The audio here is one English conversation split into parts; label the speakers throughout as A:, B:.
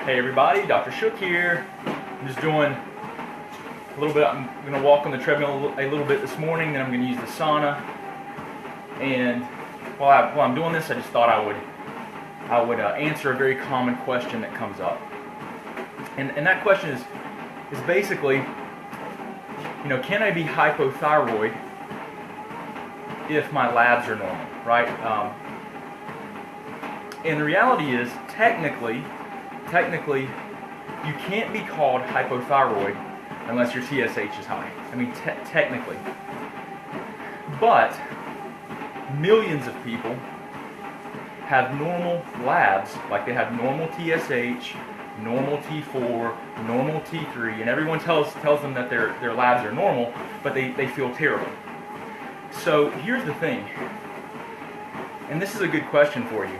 A: Hey everybody, Dr. Shook here. I'm just doing a little bit. I'm going to walk on the treadmill a little bit this morning, then I'm going to use the sauna. And while I'm doing this, I just thought I would answer a very common question that comes up. And that question is basically, can I be hypothyroid if my labs are normal, right? And the reality is, technically, you can't be called hypothyroid unless your TSH is high. I mean, technically. But millions of people have normal labs, like they have normal TSH, normal T4, normal T3, and everyone tells them that their labs are normal, but they feel terrible. So here's the thing, and this is a good question for you.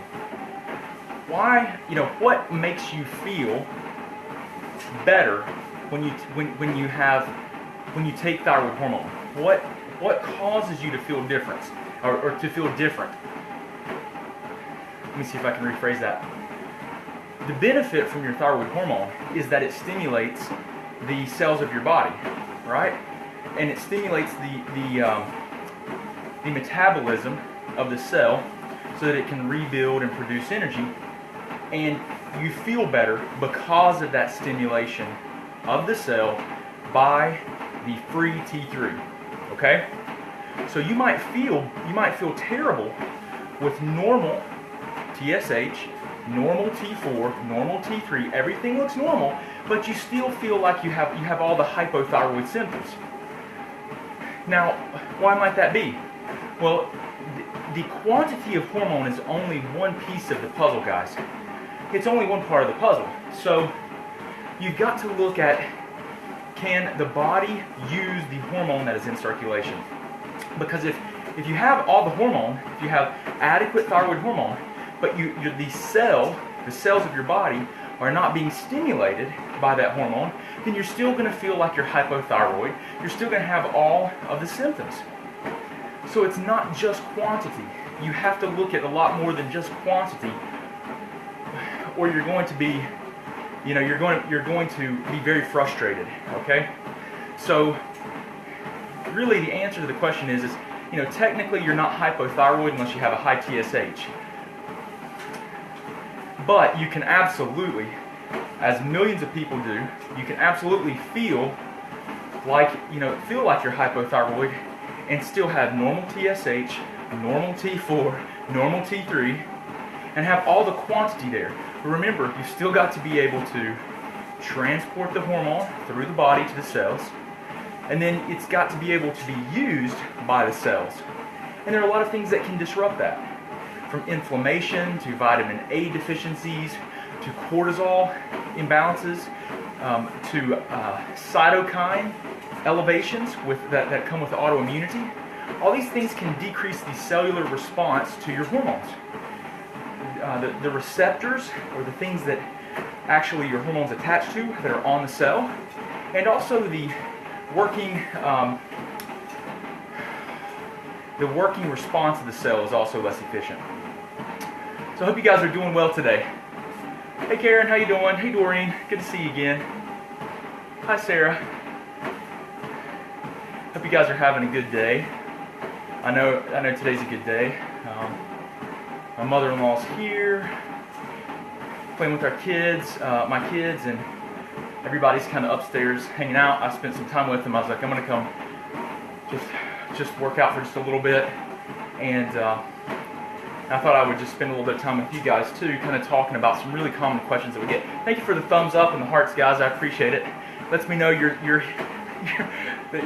A: Why, what makes you feel better when you take thyroid hormone? What causes you to feel different, or to feel different? Let me see if I can rephrase that. The benefit from your thyroid hormone is that it stimulates the cells of your body, right? And it stimulates the metabolism of the cell so that it can rebuild and produce energy. And you feel better because of that stimulation of the cell by the free T3. Okay? So you might feel terrible with normal TSH, normal T4, normal T3. Everything looks normal, but you still feel like you have all the hypothyroid symptoms. Now, why might that be? Well, the quantity of hormone is only one piece of the puzzle, guys. It's only one part of the puzzle. So you've got to look at, can the body use the hormone that is in circulation? Because if you have all the hormone, if you have adequate thyroid hormone, but the cells of your body are not being stimulated by that hormone, then you're still going to feel like you're hypothyroid. You're still going to have all of the symptoms. So it's not just quantity. You have to look at a lot more than just quantity, or you're going to be, you're going to be very frustrated. Okay, so really the answer to the question is technically you're not hypothyroid unless you have a high TSH. But you can absolutely, as millions of people do, you can absolutely feel like you're hypothyroid and still have normal TSH, normal T4, normal T3, and have all the quantity there. But remember, you've still got to be able to transport the hormone through the body to the cells, and then it's got to be able to be used by the cells. And there are a lot of things that can disrupt that, from inflammation to vitamin A deficiencies to cortisol imbalances to cytokine elevations that come with autoimmunity. All these things can decrease the cellular response to your hormones. The receptors, or the things that actually your hormones attach to, that are on the cell, and also the working response of the cell is also less efficient. So I hope you guys are doing well today. Hey Karen, how you doing? Hey Doreen, good to see you again. Hi Sarah. Hope you guys are having a good day. I know today's a good day. My mother-in-law's here, playing with our kids, my kids, and everybody's kind of upstairs hanging out. I spent some time with them. I was like, I'm going to come just work out for just a little bit, and I thought I would just spend a little bit of time with you guys too, kind of talking about some really common questions that we get. Thank you for the thumbs up and the hearts, guys. I appreciate it. Lets me know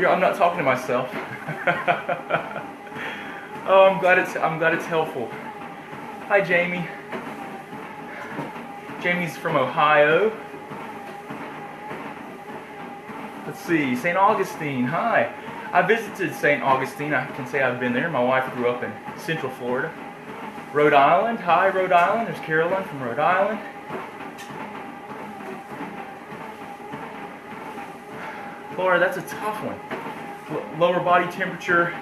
A: I'm not talking to myself. Oh, I'm glad it's helpful. Hi, Jamie. Jamie's from Ohio. Let's see, St. Augustine. Hi. I visited St. Augustine. I can say I've been there. My wife grew up in Central Florida. Rhode Island. Hi, Rhode Island. There's Carolyn from Rhode Island. Laura, that's a tough one. Lower body temperature,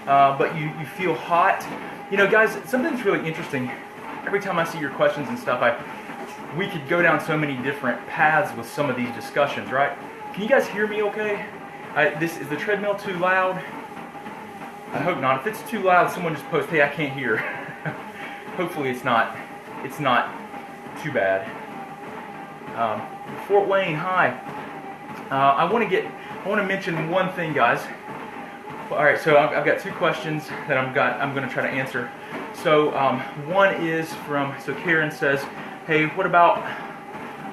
A: but you feel hot. Guys, something that's really interesting. Every time I see your questions and stuff, we could go down so many different paths with some of these discussions, right? Can you guys hear me okay? Is the treadmill too loud? I hope not. If it's too loud, someone just post, hey, I can't hear. Hopefully it's not too bad. Fort Wayne, hi. I want to mention one thing, guys. All right, so I've got two questions that I'm going to try to answer. So one is so Karen says, hey, what about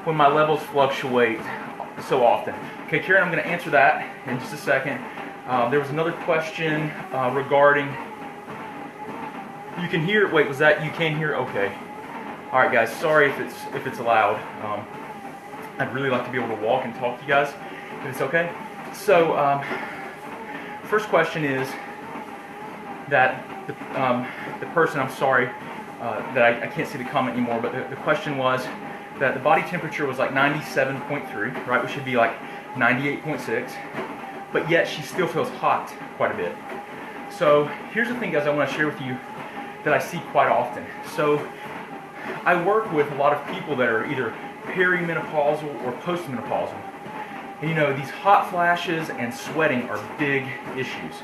A: when my levels fluctuate so often? Okay, Karen, I'm going to answer that in just a second. There was another question regarding, you can hear, wait, was that you can hear? Okay. All right, guys, sorry if it's loud. I'd really like to be able to walk and talk to you guys, if it's okay. So, first question is that the person, I'm sorry that I can't see the comment anymore, but the question was that the body temperature was like 97.3, right? We should be like 98.6, but yet she still feels hot quite a bit. So here's the thing, guys, I want to share with you that I see quite often. So I work with a lot of people that are either perimenopausal or postmenopausal. And you know, these hot flashes and sweating are big issues.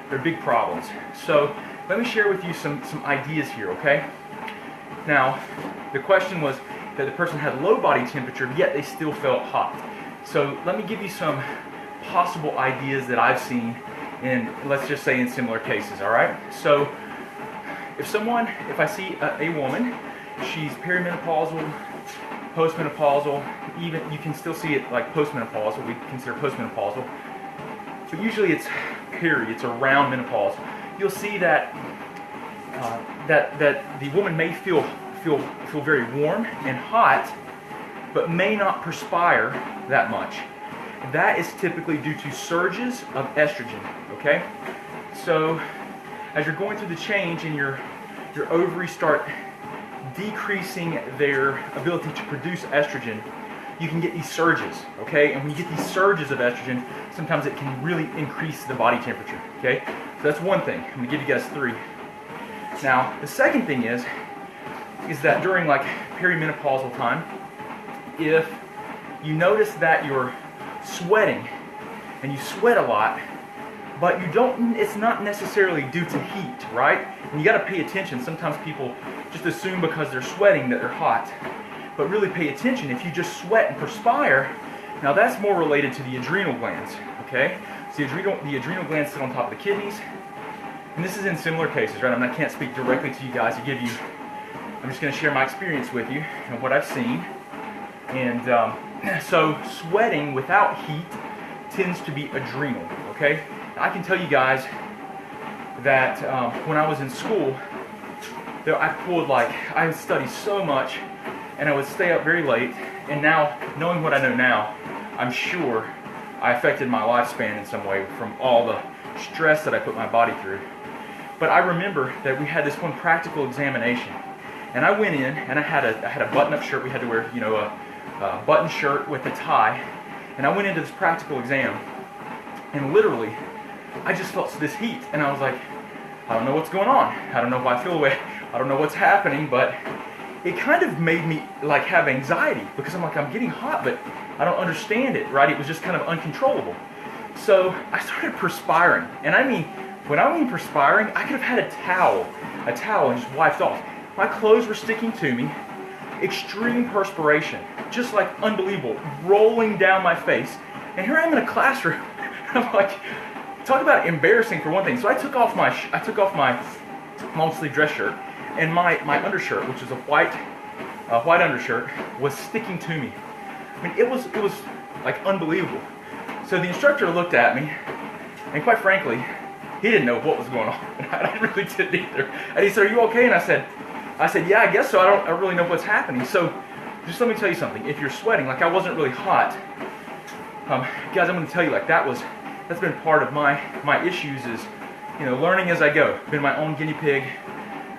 A: They're big problems. So let me share with you some ideas here, okay? Now, the question was that the person had low body temperature, yet they still felt hot. So let me give you some possible ideas that I've seen in, let's just say, in similar cases, all right? So if I see a woman, she's perimenopausal, postmenopausal, even you can still see it like postmenopausal, we consider postmenopausal, but usually it's it's around menopause. You'll see that that the woman may feel very warm and hot, but may not perspire that much. That is typically due to surges of estrogen, okay? So as you're going through the change and your ovaries start decreasing their ability to produce estrogen, you can get these surges, okay? And when you get these surges of estrogen, sometimes it can really increase the body temperature, okay? So that's one thing. I'm gonna give you guys three. Now, the second thing is that during like perimenopausal time, if you notice that you're sweating and you sweat a lot, but it's not necessarily due to heat, right? And you gotta pay attention. Sometimes people just assume because they're sweating that they're hot. But really pay attention. If you just sweat and perspire, now that's more related to the adrenal glands, okay? So the adrenal glands sit on top of the kidneys. And this is in similar cases, right? I can't speak directly to you guys to give you, I'm just gonna share my experience with you and what I've seen. And so sweating without heat tends to be adrenal, okay? I can tell you guys that when I was in school, I studied so much and I would stay up very late, and now, knowing what I know now, I'm sure I affected my lifespan in some way from all the stress that I put my body through. But I remember that we had this one practical examination, and I went in and I had a button-up shirt. We had to wear, you know, a button shirt with a tie, and I went into this practical exam, and literally, I just felt this heat, and I was like, I don't know what's going on. I don't know why I feel the way. I don't know what's happening, but it kind of made me like have anxiety because I'm like, I'm getting hot, but I don't understand it, right? It was just kind of uncontrollable. So I started perspiring, and I mean, when I mean perspiring, I could have had a towel and just wiped off. My clothes were sticking to me, extreme perspiration, just like unbelievable, rolling down my face. And here I am in a classroom. I'm like, talk about embarrassing for one thing. So I took off my long sleeve dress shirt, and my undershirt, which is a white undershirt, was sticking to me. I mean, it was like unbelievable. So the instructor looked at me, and quite frankly, he didn't know what was going on. I really didn't either. And he said, "Are you okay?" And I said, "Yeah, I guess so. I don't really know what's happening." So just let me tell you something. If you're sweating, like I wasn't really hot, guys, I'm going to tell you, like that's been part of my issues is, you know, learning as I go. Been my own guinea pig.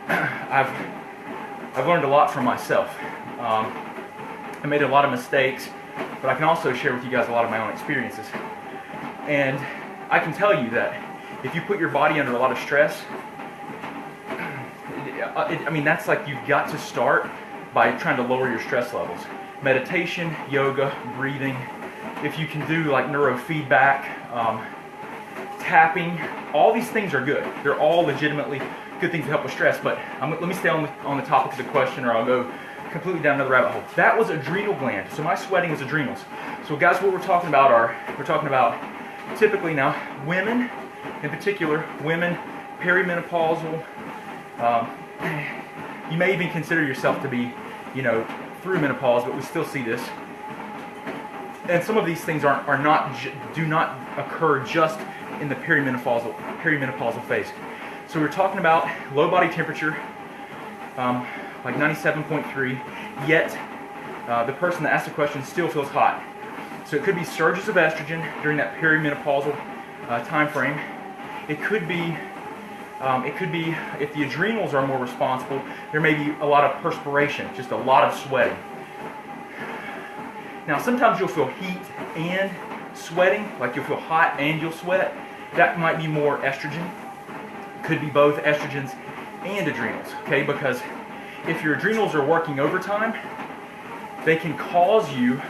A: I've learned a lot from myself. I made a lot of mistakes, but I can also share with you guys a lot of my own experiences. And I can tell you that if you put your body under a lot of stress, I mean, that's like you've got to start by trying to lower your stress levels. Meditation, yoga, breathing. If you can do like neurofeedback, tapping, all these things are good. They're all legitimately good things to help with stress, but let me stay on the topic of the question, or I'll go completely down another rabbit hole. That was adrenal gland. So my sweating is adrenals. So guys, what we're talking about typically now, women in particular, women, perimenopausal, you may even consider yourself to be, through menopause, but we still see this. And some of these things do not occur just in the perimenopausal phase. So we're talking about low body temperature, like 97.3, yet the person that asked the question still feels hot. So it could be surges of estrogen during that perimenopausal time frame. It could be if the adrenals are more responsible, there may be a lot of perspiration, just a lot of sweating. Now sometimes you'll feel heat and sweating, like you'll feel hot and you'll sweat. That might be more estrogen. Could be both estrogens and adrenals, okay? Because if your adrenals are working overtime, they can cause you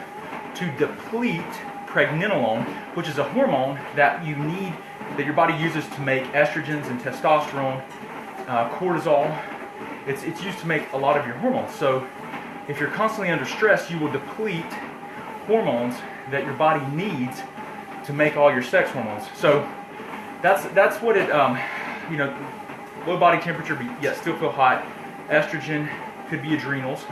A: to deplete pregnenolone, which is a hormone that you need, that your body uses to make estrogens and testosterone, cortisol. It's used to make a lot of your hormones. So if you're constantly under stress, you will deplete hormones that your body needs to make all your sex hormones. So that's what it, low body temperature, but yet still feel hot. Estrogen could be adrenals.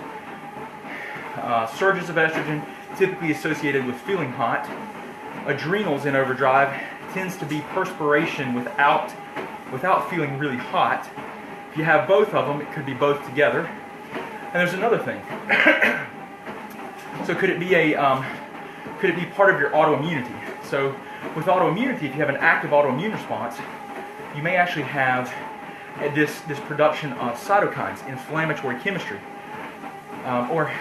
A: Surges of estrogen typically associated with feeling hot. Adrenals in overdrive tends to be perspiration without feeling really hot. If you have both of them, it could be both together. And there's another thing. So could it be part of your autoimmunity? So with autoimmunity, if you have an active autoimmune response, you may actually have this production of cytokines, inflammatory chemistry. Or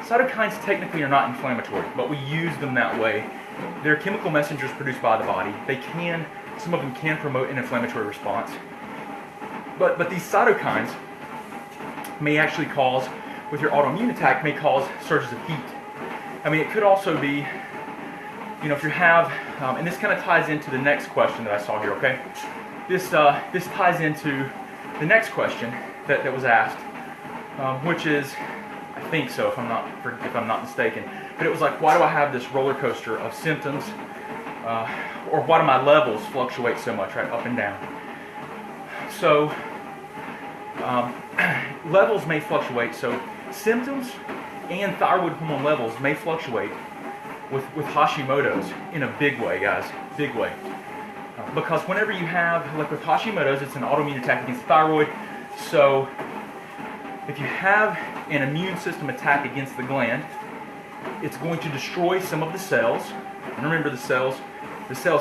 A: cytokines technically are not inflammatory, but we use them that way. They're chemical messengers produced by the body. Some of them can promote an inflammatory response. But these cytokines may actually cause, with your autoimmune attack, may cause surges of heat. I mean, it could also be, if you have, and this kind of ties into the next question that I saw here, okay? This ties into the next question that was asked, which is, I think so, if I'm not mistaken, but it was like, why do I have this roller coaster of symptoms, or why do my levels fluctuate so much, right, up and down? So levels may fluctuate. So symptoms and thyroid hormone levels may fluctuate with Hashimoto's in a big way, guys, big way. Because whenever you have, like with Hashimoto's, it's an autoimmune attack against the thyroid. So if you have an immune system attack against the gland, it's going to destroy some of the cells. And remember, the cells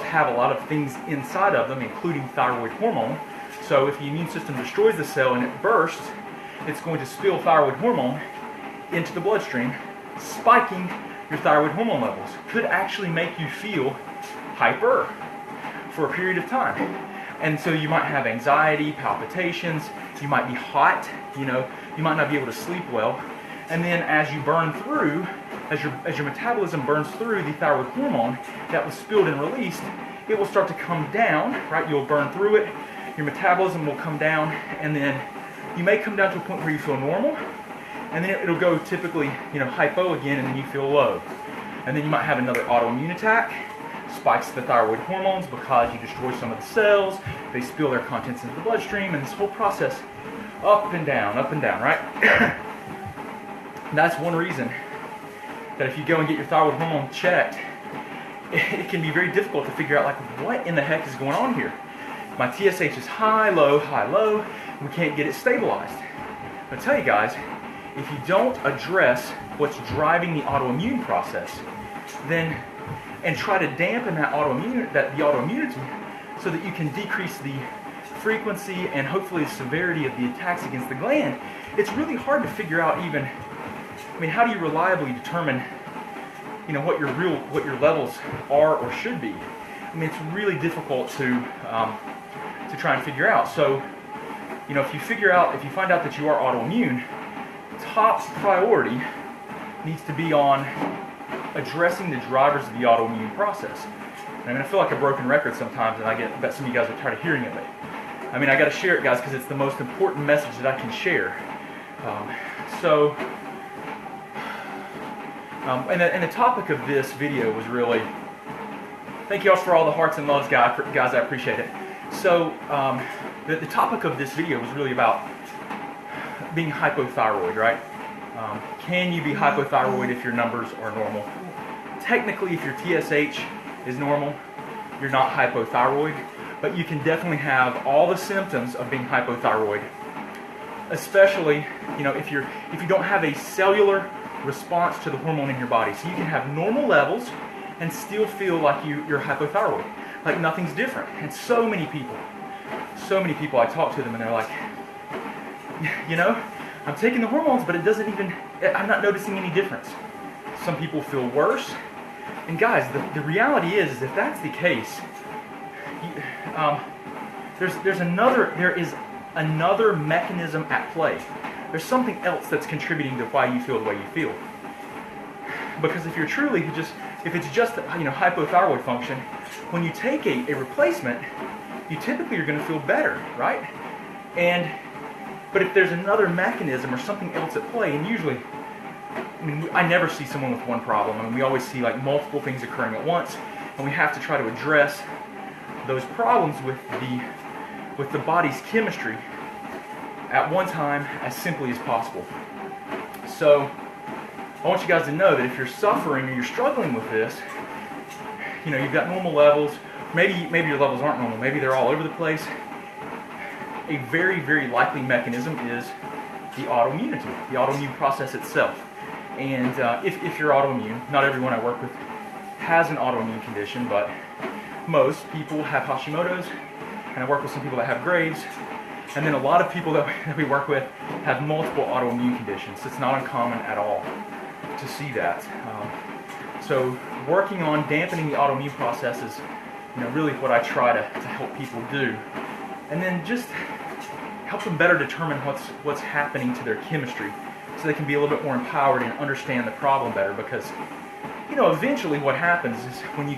A: have a lot of things inside of them, including thyroid hormone. So if the immune system destroys the cell and it bursts, it's going to spill thyroid hormone into the bloodstream, spiking your thyroid hormone levels. Could actually make you feel hyper for a period of time. And so you might have anxiety, palpitations, you might be hot, you might not be able to sleep well. And then as you burn through, as your metabolism burns through the thyroid hormone that was spilled and released, it will start to come down, right? You'll burn through it, your metabolism will come down, and then you may come down to a point where you feel normal, and then it'll go typically, hypo again, and then you feel low. And then you might have another autoimmune attack, spikes the thyroid hormones because you destroy some of the cells, they spill their contents into the bloodstream, and this whole process up and down, right? That's one reason that if you go and get your thyroid hormone checked, it can be very difficult to figure out, like, what in the heck is going on here? My TSH is high, low, and we can't get it stabilized. I'll tell you guys, if you don't address what's driving the autoimmune process, then and try to dampen the autoimmunity so that you can decrease the frequency and hopefully the severity of the attacks against the gland, it's really hard to figure out even, how do you reliably determine, what your levels are or should be? It's really difficult to try and figure out. So, if you find out that you are autoimmune, it's top priority needs to be on addressing the drivers of the autoimmune process. And I mean, I feel like a broken record sometimes, and I bet some of you guys are tired of hearing it. But I mean, I got to share it, guys, because it's the most important message that I can share. And the topic of this video was really, thank you all for all the hearts and loves, guys. I appreciate it. So the topic of this video was really about being hypothyroid, right? Can you be hypothyroid if your numbers are normal? Technically, if your TSH is normal, you're not hypothyroid, but you can definitely have all the symptoms of being hypothyroid, especially, you know, if you don't have a cellular response to the hormone in your body. So you can have normal levels and still feel like you're hypothyroid, like nothing's different. And so many people I talk to them and they're like, you know, I'm taking the hormones, but it doesn't even, I'm not noticing any difference. Some people feel worse. And guys, the reality is if that's the case, there is another mechanism at play. There's something else that's contributing to why you feel the way you feel. Because if you're truly if it's just, you know, hypothyroid function, when you take a replacement, you typically are going to feel better, right? But if there's another mechanism or something else at play, and usually, I mean, I never see someone with one problem. I mean, we always see like multiple things occurring at once, and we have to try to address those problems with the body's chemistry at one time as simply as possible. So I want you guys to know that if you're suffering or you're struggling with this, you know, you've got normal levels, maybe your levels aren't normal, maybe they're all over the place, a very, very likely mechanism is the autoimmunity, the autoimmune process itself. And if you're autoimmune, not everyone I work with has an autoimmune condition, but most people have Hashimoto's, and I work with some people that have Graves', and then a lot of people that we work with have multiple autoimmune conditions. It's not uncommon at all to see that. So working on dampening the autoimmune process is, you know, really what I try to help people do. And then just help them better determine what's happening to their chemistry so they can be a little bit more empowered and understand the problem better. Because, you know, eventually what happens is when you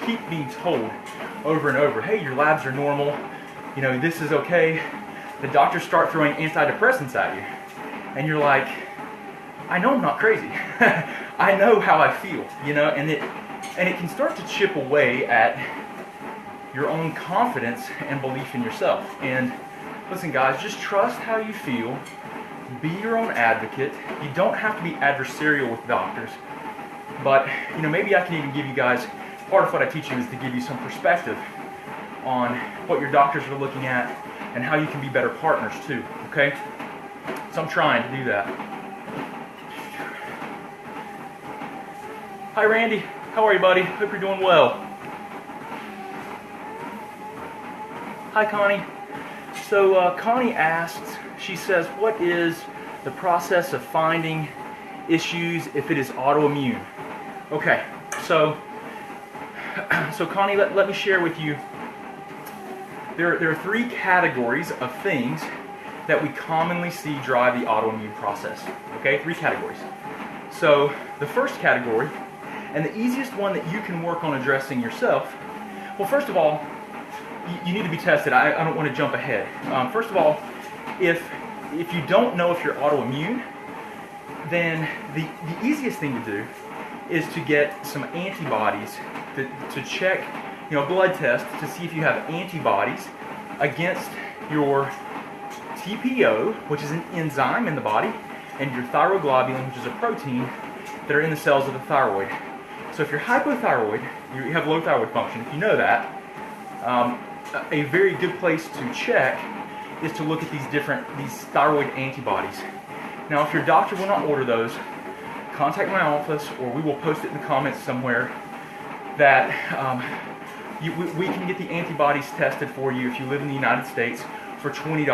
A: keep being told over and over, hey, your labs are normal, you know, this is okay, the doctors start throwing antidepressants at you. And you're like, I know I'm not crazy. I know how I feel, you know, and it can start to chip away at your own confidence and belief in yourself. And listen, guys, just trust how you feel. Be your own advocate. You don't have to be adversarial with doctors. But, you know, maybe I can even give you guys, part of what I teach you is to give you some perspective on what your doctors are looking at and how you can be better partners too, okay? So I'm trying to do that. Hi, Randy. How are you, buddy? Hope you're doing well. Hi, Connie. So Connie asks, she says, what is the process of finding issues if it is autoimmune? Okay, so Connie, let me share with you, there are three categories of things that we commonly see drive the autoimmune process. Okay, three categories. So the first category, and the easiest one that you can work on addressing yourself, well, first of all, you need to be tested. I don't want to jump ahead. First of all, if you don't know if you're autoimmune, then the easiest thing to do is to get some antibodies to check, you know, a blood test to see if you have antibodies against your TPO, which is an enzyme in the body, and your thyroglobulin, which is a protein that are in the cells of the thyroid. So if you're hypothyroid, you have low thyroid function. If you know that, a very good place to check is to look at these thyroid antibodies. Now, if your doctor will not order those, contact my office, or we will post it in the comments somewhere that we can get the antibodies tested for you if you live in the United States for $20.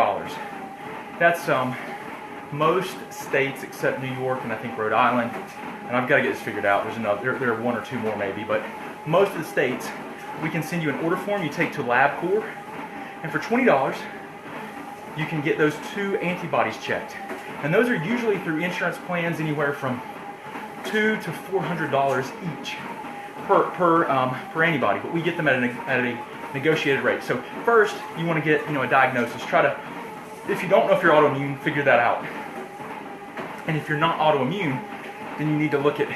A: That's most states except New York and I think Rhode Island, and I've got to get this figured out. There are one or two more maybe, but most of the states, we can send you an order form you take to LabCorp, and for $20, you can get those 2 antibodies checked. And those are usually through insurance plans anywhere from $200 to $400 each per antibody, but we get them at a negotiated rate. So first, you want to get a diagnosis. Try to, if you don't know if you're autoimmune, figure that out. And if you're not autoimmune, then you need to look at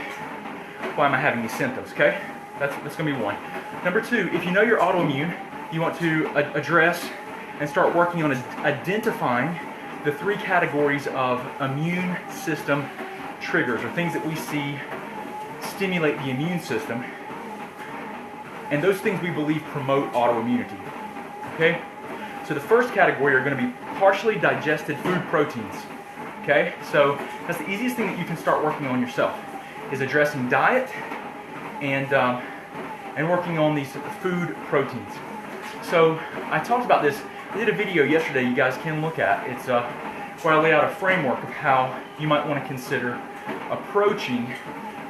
A: why am I having these symptoms. Okay, that's going to be one. Number two, if you know you're autoimmune, you want to address and start working on identifying the 3 categories of immune system triggers, or things that we see stimulate the immune system, and those things we believe promote autoimmunity. Okay, so the first category are going to be partially digested food proteins. Okay, so that's the easiest thing that you can start working on yourself, is addressing diet and working on these food proteins. So I talked about this. I did a video yesterday you guys can look at. It's where I lay out a framework of how you might want to consider approaching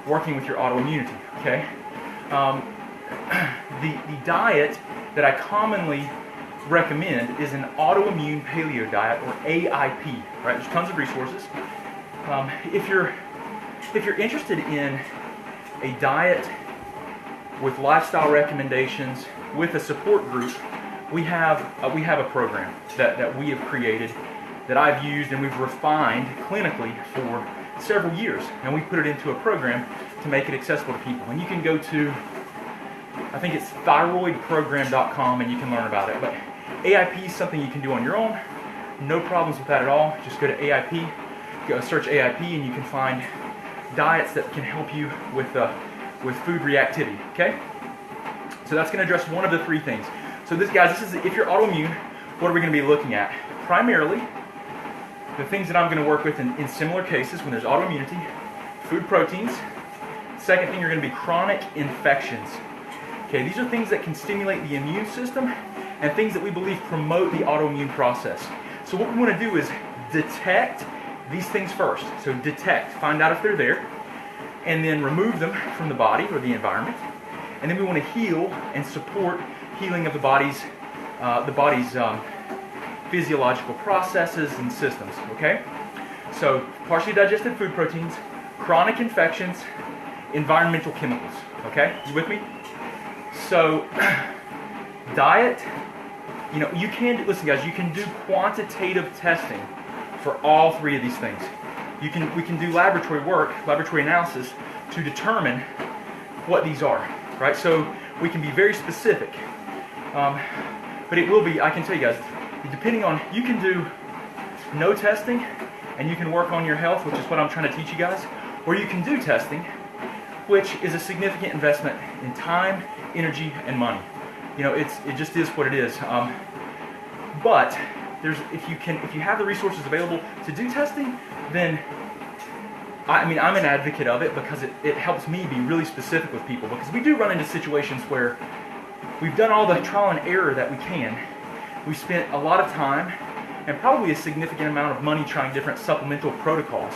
A: working with your autoimmunity. Okay, the diet that I commonly recommend is an autoimmune paleo diet, or AIP. Right? There's tons of resources. If you're interested in a diet with lifestyle recommendations with a support group, we have a program that we have created, that I've used and we've refined clinically for several years, and we put it into a program to make it accessible to people. And you can go to, I think it's thyroidprogram.com, and you can learn about it. But AIP is something you can do on your own. No problems with that at all. Just go to AIP, search AIP, and you can find diets that can help you with food reactivity. Okay, so that's going to address one of the 3 things. So this is if you're autoimmune, what are we going to be looking at? Primarily, the things that I'm going to work with in similar cases when there's autoimmunity, food proteins. Second thing, you're going to be chronic infections. Okay, these are things that can stimulate the immune system and things that we believe promote the autoimmune process. So what we want to do is detect these things first. So detect, find out if they're there, and then remove them from the body or the environment. And then we want to heal and support healing of the body's physiological processes and systems. Okay, so partially digested food proteins, chronic infections, environmental chemicals. Okay, you with me? So diet, you can listen, guys. You can do quantitative testing for all 3 of these things. We can do laboratory work, laboratory analysis, to determine what these are. Right, so we can be very specific. But it will be, I can tell you guys, depending on, you can do no testing and you can work on your health, which is what I'm trying to teach you guys, or you can do testing, which is a significant investment in time, energy, and money. It just is what it is. But if you have the resources available to do testing, then I'm an advocate of it, because it helps me be really specific with people, because we do run into situations where we've done all the trial and error that we can. We've spent a lot of time and probably a significant amount of money trying different supplemental protocols.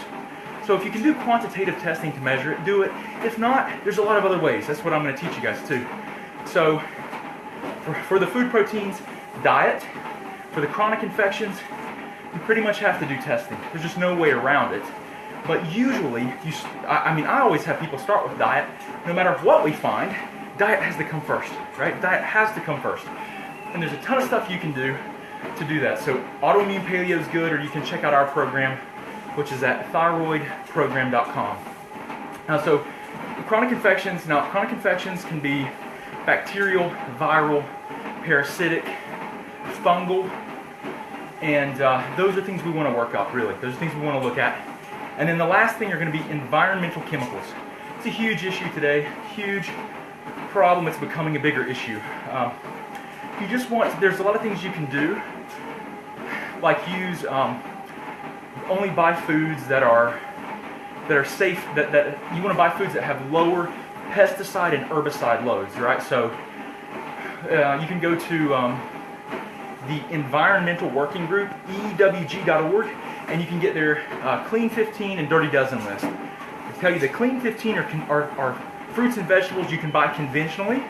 A: So if you can do quantitative testing to measure it, do it. If not, there's a lot of other ways. That's what I'm going to teach you guys too. So for the food proteins, diet. For the chronic infections, you pretty much have to do testing. There's just no way around it. But usually, I always have people start with diet. No matter what we find, diet has to come first, right? Diet has to come first. And there's a ton of stuff you can do to do that. So autoimmune paleo is good, or you can check out our program, which is at thyroidprogram.com. So chronic infections can be bacterial, viral, parasitic, fungal, and those are things we want to work up, really. Those are things we want to look at. And then the last thing are going to be environmental chemicals. It's a huge issue today, huge problem. It's becoming a bigger issue. There's a lot of things you can do, like only buy foods that are safe, that you want to buy foods that have lower pesticide and herbicide loads, right? So you can go to the Environmental Working Group, EWG.org, and you can get their Clean 15 and Dirty Dozen list. I tell you, the Clean 15 are fruits and vegetables you can buy conventionally,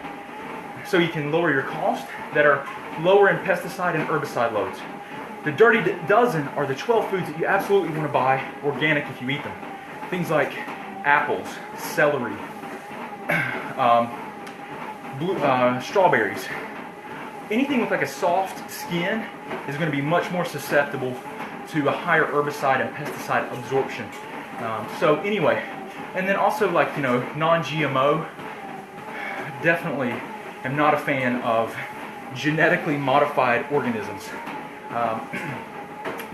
A: so you can lower your cost, that are lower in pesticide and herbicide loads. The dirty dozen are the 12 foods that you absolutely want to buy organic if you eat them. Things like apples, celery, strawberries. Anything with like a soft skin is going to be much more susceptible to a higher herbicide and pesticide absorption. So anyway, and then also like, you know, non-GMO, definitely am not a fan of genetically modified organisms.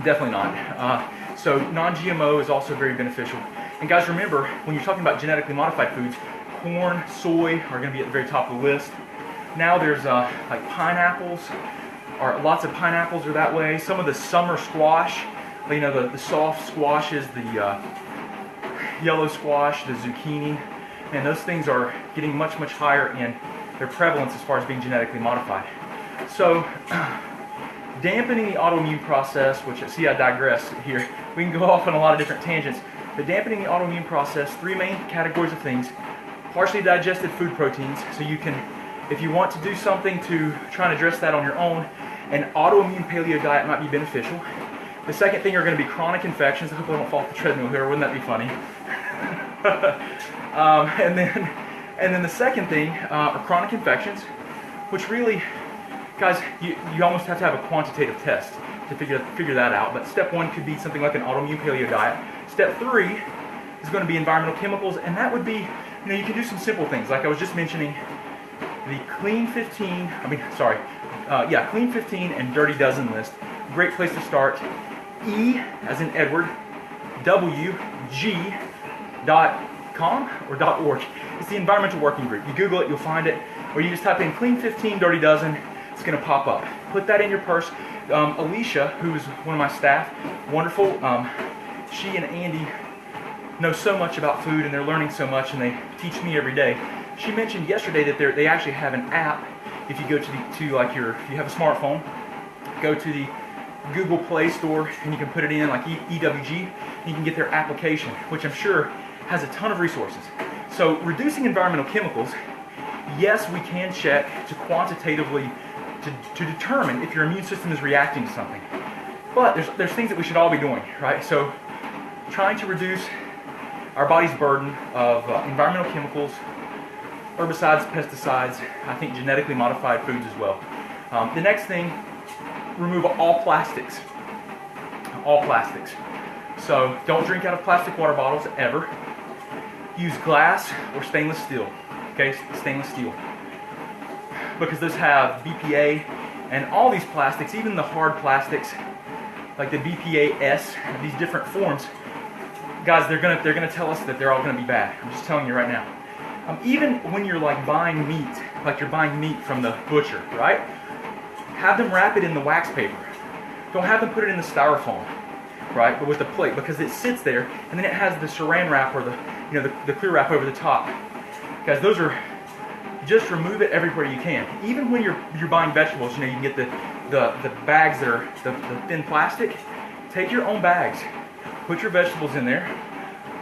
A: Definitely not. So non-GMO is also very beneficial. And guys, remember, when you're talking about genetically modified foods, corn, soy are going to be at the very top of the list. Now there's like pineapples, or lots of pineapples are that way. Some of the summer squash, you know, the soft squashes, the yellow squash, the zucchini, and those things are getting much, much higher in their prevalence as far as being genetically modified. So dampening the autoimmune process, which, see, I digress here. We can go off on a lot of different tangents, but dampening the autoimmune process, three main categories of things. Partially digested food proteins, so you can, if you want to do something to try and address that on your own, an autoimmune paleo diet might be beneficial. The second thing are going to be chronic infections. I hope I don't fall off the treadmill here, wouldn't that be funny? And then the second thing are chronic infections, which really, guys, you almost have to have a quantitative test to figure that out. But step one could be something like an autoimmune paleo diet. Step three is going to be environmental chemicals, and that would be, you know, you can do some simple things like I was just mentioning, the Clean 15. Clean 15 and Dirty Dozen list. Great place to start. E as in Edward, WG.com or .org. It's the environmental working group. You Google it, you'll find it, or you just type in Clean 15 Dirty Dozen. It's going to pop up. Put that in your purse. Alicia, who is one of my staff, wonderful. She and Andy know so much about food, and they're learning so much, and they teach me every day. She mentioned yesterday that they actually have an app. If you go if you have a smartphone, go to the Google Play Store and you can put it in like EWG, and you can get their application, which I'm sure has a ton of resources. So reducing environmental chemicals, yes, we can check to quantitatively to determine if your immune system is reacting to something. But there's things that we should all be doing, right? So trying to reduce our body's burden of environmental chemicals, herbicides, pesticides, I think genetically modified foods as well. The next thing, remove all plastics. All plastics. So don't drink out of plastic water bottles ever. Use glass or stainless steel. Okay, stainless steel. Because those have BPA, and all these plastics, even the hard plastics, like the BPA-S, these different forms, guys, they're gonna tell us that they're all gonna be bad. I'm just telling you right now. Even when you're like buying meat, like you're buying meat from the butcher, right? Have them wrap it in the wax paper. Don't have them put it in the styrofoam, right? But with the plate, because it sits there, and then it has the saran wrap or the clear wrap over the top. Guys, those are, just remove it everywhere you can. Even when you're buying vegetables, you can get the bags that are the thin plastic. Take your own bags, put your vegetables in there,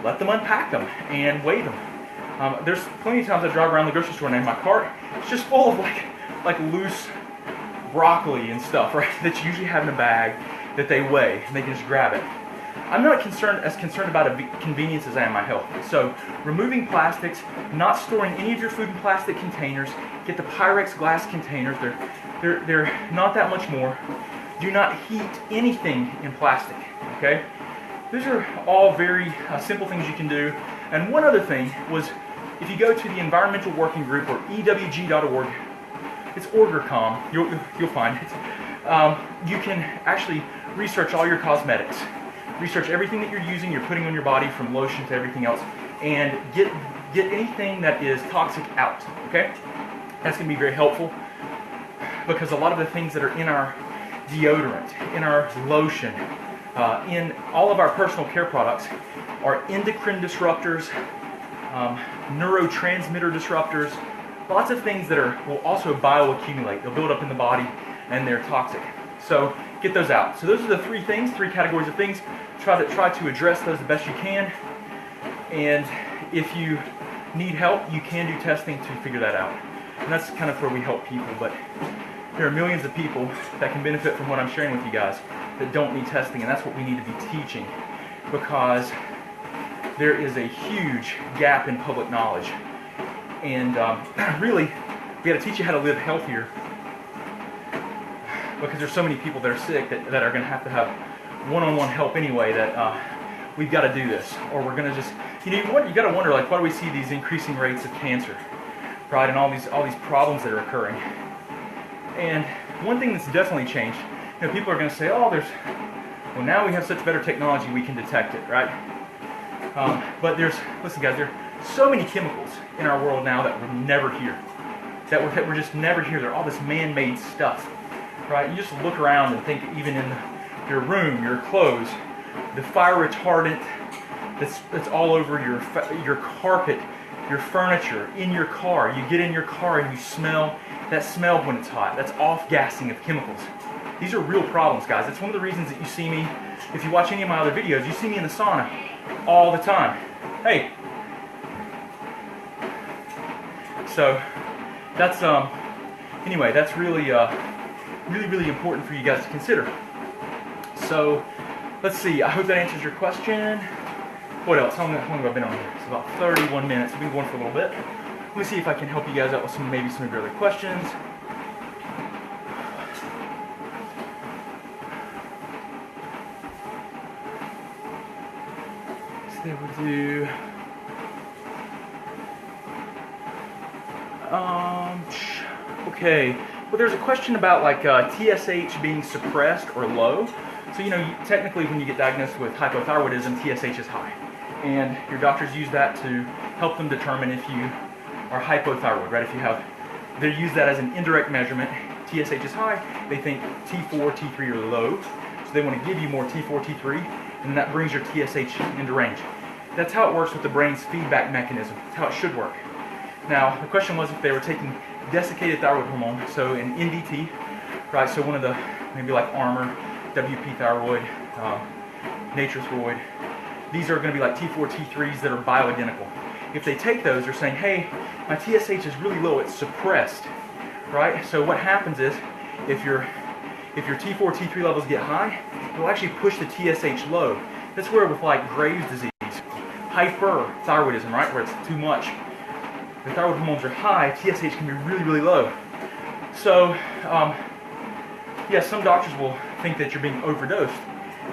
A: let them unpack them, and weigh them. There's plenty of times I drive around the grocery store and my cart, it's just full of like loose broccoli and stuff, right? That you usually have in a bag that they weigh and they can just grab it. I'm not as concerned about convenience as I am my health. So removing plastics, not storing any of your food in plastic containers. Get the Pyrex glass containers. They're not that much more. Do not heat anything in plastic. Okay, these are all very simple things you can do. And one other thing was, if you go to the environmental working group or ewg.org, it's Orgercom. You'll find it. You can actually research all your cosmetics. Research everything that you're using, you're putting on your body, from lotion to everything else, and get anything that is toxic out, okay? That's going to be very helpful, because a lot of the things that are in our deodorant, in our lotion, in all of our personal care products are endocrine disruptors, neurotransmitter disruptors, lots of things that will also bioaccumulate. They'll build up in the body, and they're toxic. So get those out. So those are the three categories of things. Try to address those the best you can. And if you need help, you can do testing to figure that out. And that's kind of where we help people. But there are millions of people that can benefit from what I'm sharing with you guys. that don't need testing, and that's what we need to be teaching, because there is a huge gap in public knowledge. And really, we got to teach you how to live healthier, because there's so many people that are sick that are going to have one-on-one help anyway, that we've got to do this, or we're going to just, you got to wonder, like, why do we see these increasing rates of cancer, right, and all these problems that are occurring. And one thing that's definitely changed, people are going to say, oh, well, now we have such better technology, we can detect it, right? But listen guys, there are so many chemicals in our world now that we're never here, that we're just never here. They're all this man-made stuff, right? You just look around and think, even in your room, your clothes, the fire retardant that's all over your carpet, your furniture, in your car. You get in your car and you smell that smell when it's hot. That's off-gassing of chemicals. These are real problems, guys. That's one of the reasons that you see me, if you watch any of my other videos, you see me in the sauna all the time. Hey. So that's anyway, that's really really important for you guys to consider. So let's see, I hope that answers your question. What else? How long have I been on here? It's about 31 minutes. We've been going for a little bit. Let me see if I can help you guys out with maybe some of your other questions. So they will do. Okay. Well, there's a question about like TSH being suppressed or low. So technically, when you get diagnosed with hypothyroidism, TSH is high, and your doctors use that to help them determine if you are hypothyroid, right? They use that as an indirect measurement. TSH is high, they think T4, T3 are low, so they want to give you more T4, T3, and that brings your TSH into range. That's how it works with the brain's feedback mechanism. That's how it should work. Now, the question was if they were taking desiccated thyroid hormone, so an NDT, right? So one of the, maybe like Armour, WP thyroid, Nature-Throid. These are going to be like T4, T3s that are bioidentical. If they take those, they're saying, hey, my TSH is really low, it's suppressed, right? So what happens is, if your T4, T3 levels get high, it'll actually push the TSH low. That's where with like Graves' disease, hyperthyroidism, right, where it's too much, the thyroid hormones are high, TSH can be really, really low. So, yeah, some doctors will think that you're being overdosed,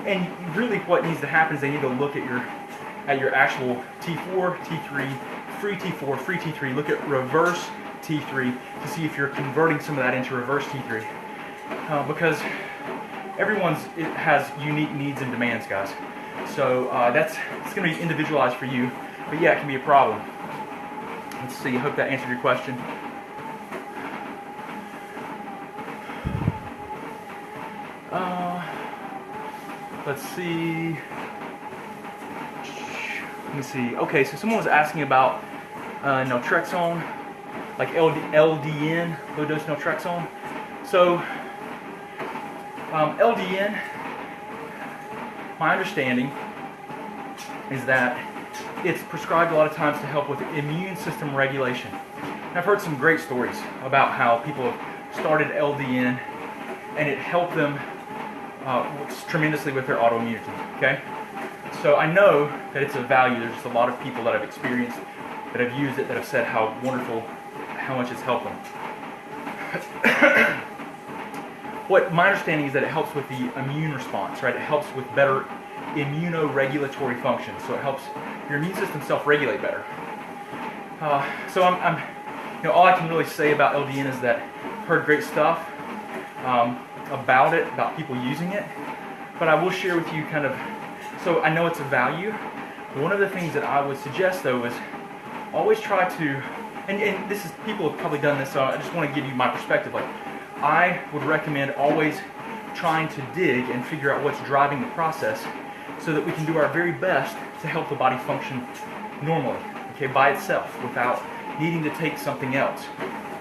A: and really what needs to happen is they need to look at your actual T4, T3, free T4, free T3, look at reverse T3 to see if you're converting some of that into reverse T3, because it has unique needs and demands, guys. So it's going to be individualized for you, but yeah, it can be a problem. Let's see, I hope that answered your question. Let's see. Let me see. Okay, so someone was asking about naltrexone, like LDN, low dose naltrexone. So LDN, my understanding is that it's prescribed a lot of times to help with immune system regulation. And I've heard some great stories about how people have started LDN and it helped them tremendously with their autoimmunity, okay? So I know that it's of value. There's just a lot of people that I've experienced, that have used it, that have said how wonderful, how much it's helped them. What my understanding is that it helps with the immune response, right? It helps with better immunoregulatory functions. So it helps your immune system self-regulate better. So I'm all I can really say about LDN is that I've heard great stuff about it, about people using it, but I will share with you kind of, so I know it's of value. One of the things that I would suggest though is always try to, and this is, people have probably done this, so I just want to give you my perspective. Like, I would recommend always trying to dig and figure out what's driving the process so that we can do our very best to help the body function normally, okay, by itself, without needing to take something else.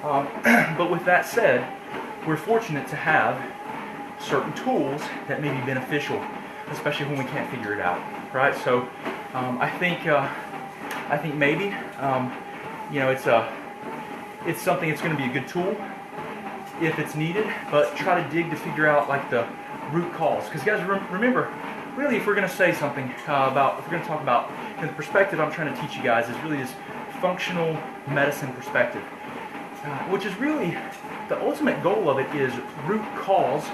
A: But with that said, we're fortunate to have certain tools that may be beneficial, especially when we can't figure it out, right? So I think maybe it's something that's going to be a good tool if it's needed, but try to dig to figure out like the root cause. Because guys, remember, really, if we're going to say something if we're going to talk about, the perspective I'm trying to teach you guys is really this functional medicine perspective, which is really the ultimate goal of it is root cause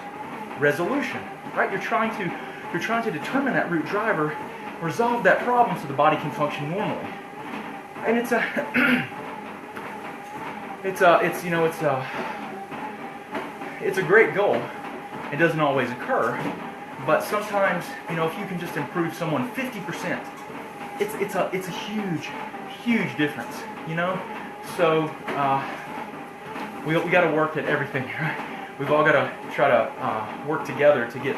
A: resolution. Right? You're trying to determine that root driver, resolve that problem so the body can function normally. And it's a great goal. It doesn't always occur, but sometimes, if you can just improve someone 50%, it's a huge difference, So we got to work at everything, right? We've all got to try to work together to get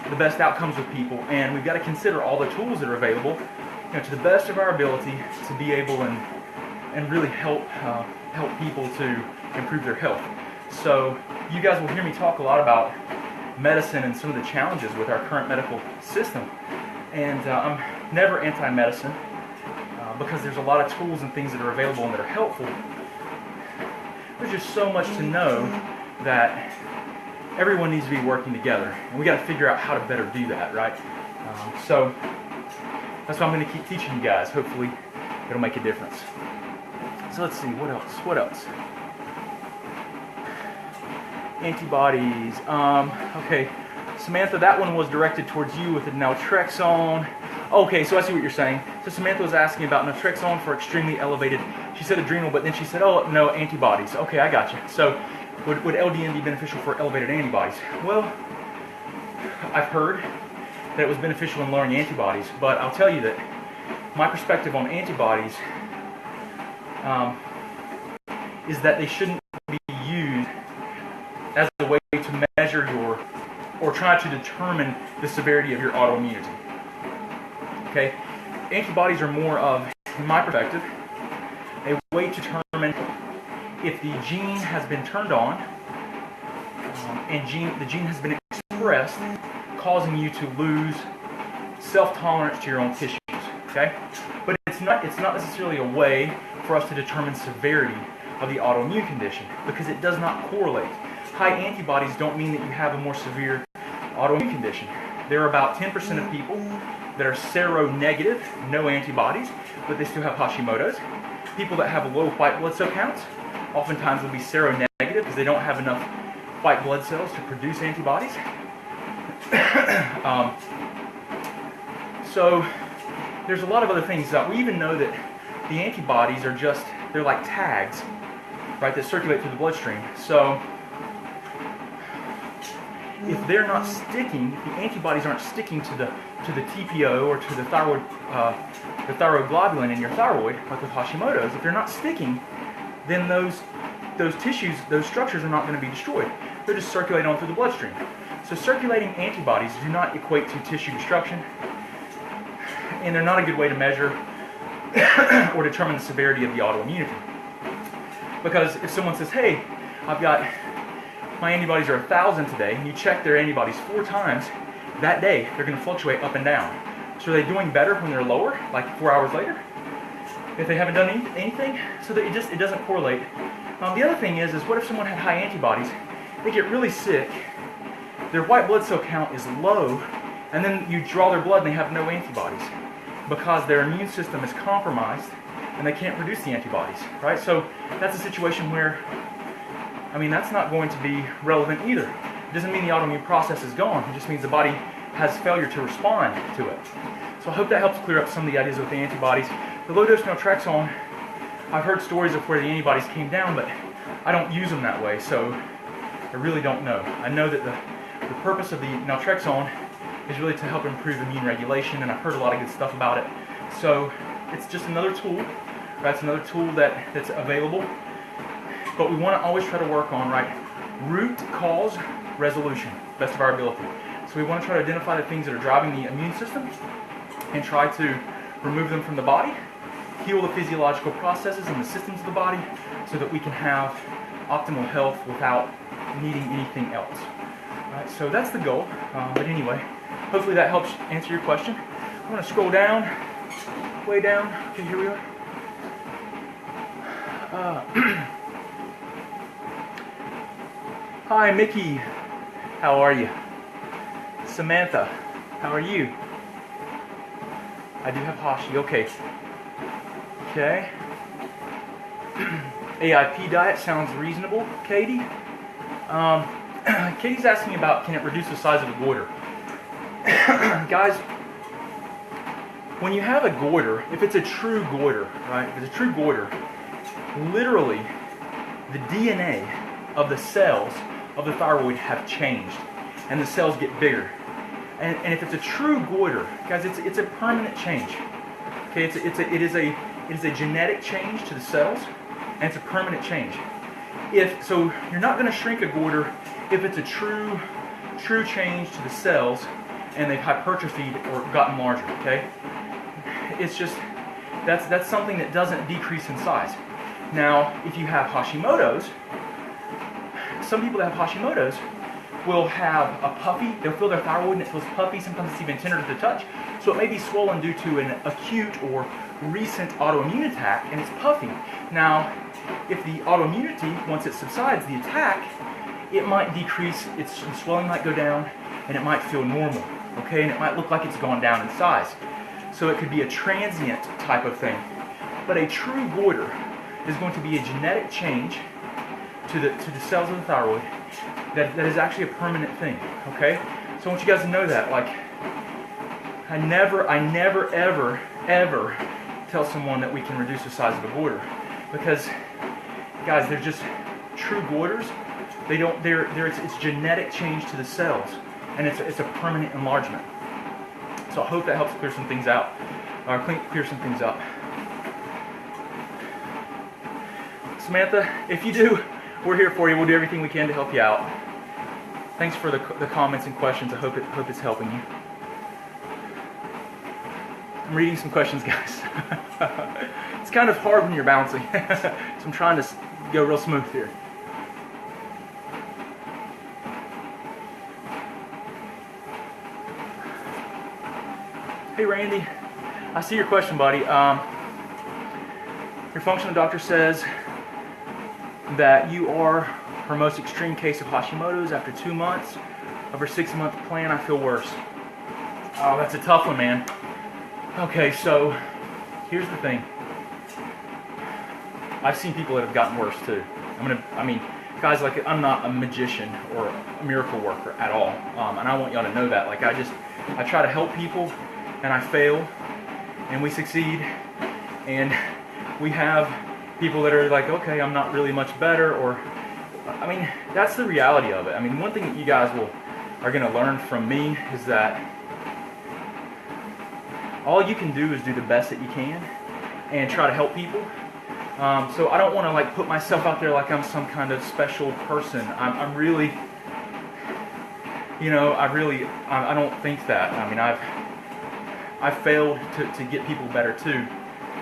A: the best outcomes with people, and we've got to consider all the tools that are available, to the best of our ability to be able and really help people to improve their health. So you guys will hear me talk a lot about medicine and some of the challenges with our current medical system. And I'm never anti-medicine because there's a lot of tools and things that are available and that are helpful. There's just so much to know that everyone needs to be working together. And we got to figure out how to better do that, right? So that's what I'm going to keep teaching you guys. Hopefully it'll make a difference. So let's see, what else? Antibodies. Okay, Samantha, that one was directed towards you with the naltrexone. Okay, so I see what you're saying. So Samantha was asking about naltrexone for extremely elevated, she said adrenal, but then she said, oh, no, antibodies. Okay, I got you. So would LDN be beneficial for elevated antibodies? Well, I've heard that it was beneficial in lowering antibodies, but I'll tell you that my perspective on antibodies is that they shouldn't be used as a way to measure or try to determine the severity of your autoimmunity. Okay? Antibodies are more of, in my perspective, a way to determine if the gene has been turned on and the gene has been expressed, causing you to lose self-tolerance to your own tissues. Okay? But it's not necessarily a way for us to determine severity of the autoimmune condition because it does not correlate. High antibodies don't mean that you have a more severe autoimmune condition. There are about 10% of people that are seronegative, no antibodies, but they still have Hashimoto's. People that have low white blood cell counts oftentimes will be seronegative because they don't have enough white blood cells to produce antibodies. So there's a lot of other things. We even know that the antibodies are they're like tags, right, that circulate through the bloodstream. So if they're not sticking, if the antibodies aren't sticking to the TPO or to the thyroid globulin in your thyroid, like with Hashimoto's, if they're not sticking, then those tissues, those structures are not going to be destroyed. They're just circulating on through the bloodstream. So circulating antibodies do not equate to tissue destruction, and they're not a good way to measure or determine the severity of the autoimmunity. Because if someone says, hey, my antibodies are 1,000 today, and you check their antibodies 4 times, that day they're going to fluctuate up and down. So are they doing better when they're lower, like 4 hours later, if they haven't done anything? So that it doesn't correlate. The other thing is what if someone had high antibodies, they get really sick, their white blood cell count is low, and then you draw their blood and they have no antibodies because their immune system is compromised and they can't produce the antibodies, right? So that's a situation where, that's not going to be relevant either. It doesn't mean the autoimmune process is gone. It just means the body has failure to respond to it. So I hope that helps clear up some of the ideas with the antibodies. The low-dose naltrexone, I've heard stories of where the antibodies came down, but I don't use them that way, so I really don't know. I know that the purpose of the naltrexone is really to help improve immune regulation, and I've heard a lot of good stuff about it. So it's just another tool. Right? It's another tool that's available. But we want to always try to work on, root cause resolution, best of our ability. So we want to try to identify the things that are driving the immune system and try to remove them from the body, heal the physiological processes and the systems of the body so that we can have optimal health without needing anything else. Right, so that's the goal. But anyway, hopefully that helps answer your question. I'm going to scroll down, way down. Okay, here we are. Hi, Mickey. How are you? Samantha, how are you? I do have Hashi. Okay. Okay. AIP diet sounds reasonable. Katie? Katie's asking about, can it reduce the size of a goiter? Guys, when you have a goiter, if it's a true goiter, right? If it's a true goiter, literally the DNA of the cells of the thyroid have changed and the cells get bigger. And if it's a true goiter, guys, it's a permanent change. Okay, it is a genetic change to the cells, and it's a permanent change. So you're not going to shrink a goiter if it's a true change to the cells and they've hypertrophied or gotten larger. Okay, it's just that's something that doesn't decrease in size. Now, if you have Hashimoto's, some people that have Hashimoto's will have a puffy, they'll feel their thyroid and it feels puffy, sometimes it's even tender to the touch. So it may be swollen due to an acute or recent autoimmune attack and it's puffy. Now, if the autoimmunity, once it subsides, the attack, it might decrease, the swelling might go down and it might feel normal, okay? And it might look like it's gone down in size. So it could be a transient type of thing. But a true goiter is going to be a genetic change to the cells of the thyroid that is actually a permanent thing, okay? So I want you guys to know that. Like, I never ever tell someone that we can reduce the size of a goiter, because guys, they're just true goiters. It's genetic change to the cells, and it's a permanent enlargement. So I hope that helps clear some things out, or clear some things up. Samantha, if you do, we're here for you. We'll do everything we can to help you out. Thanks for the comments and questions. I hope it's helping you. I'm reading some questions, guys. It's kind of hard when you're bouncing, so I'm trying to go real smooth here. Hey, Randy. I see your question, buddy. Your functional doctor says that you are her most extreme case of Hashimoto's. After 2 months of her 6-month plan, I feel worse. Oh, that's a tough one, man. Okay, so here's the thing. I've seen people that have gotten worse too. Guys, like, I'm not a magician or a miracle worker at all, and I want y'all to know that. Like, I try to help people, and I fail, and we succeed, and we have people that are like, okay, I'm not really much better, or, that's the reality of it. One thing that you guys are going to learn from me is that all you can do is do the best that you can and try to help people. So I don't want to like put myself out there like I'm some kind of special person. I'm really, I don't think that. I've failed to get people better too.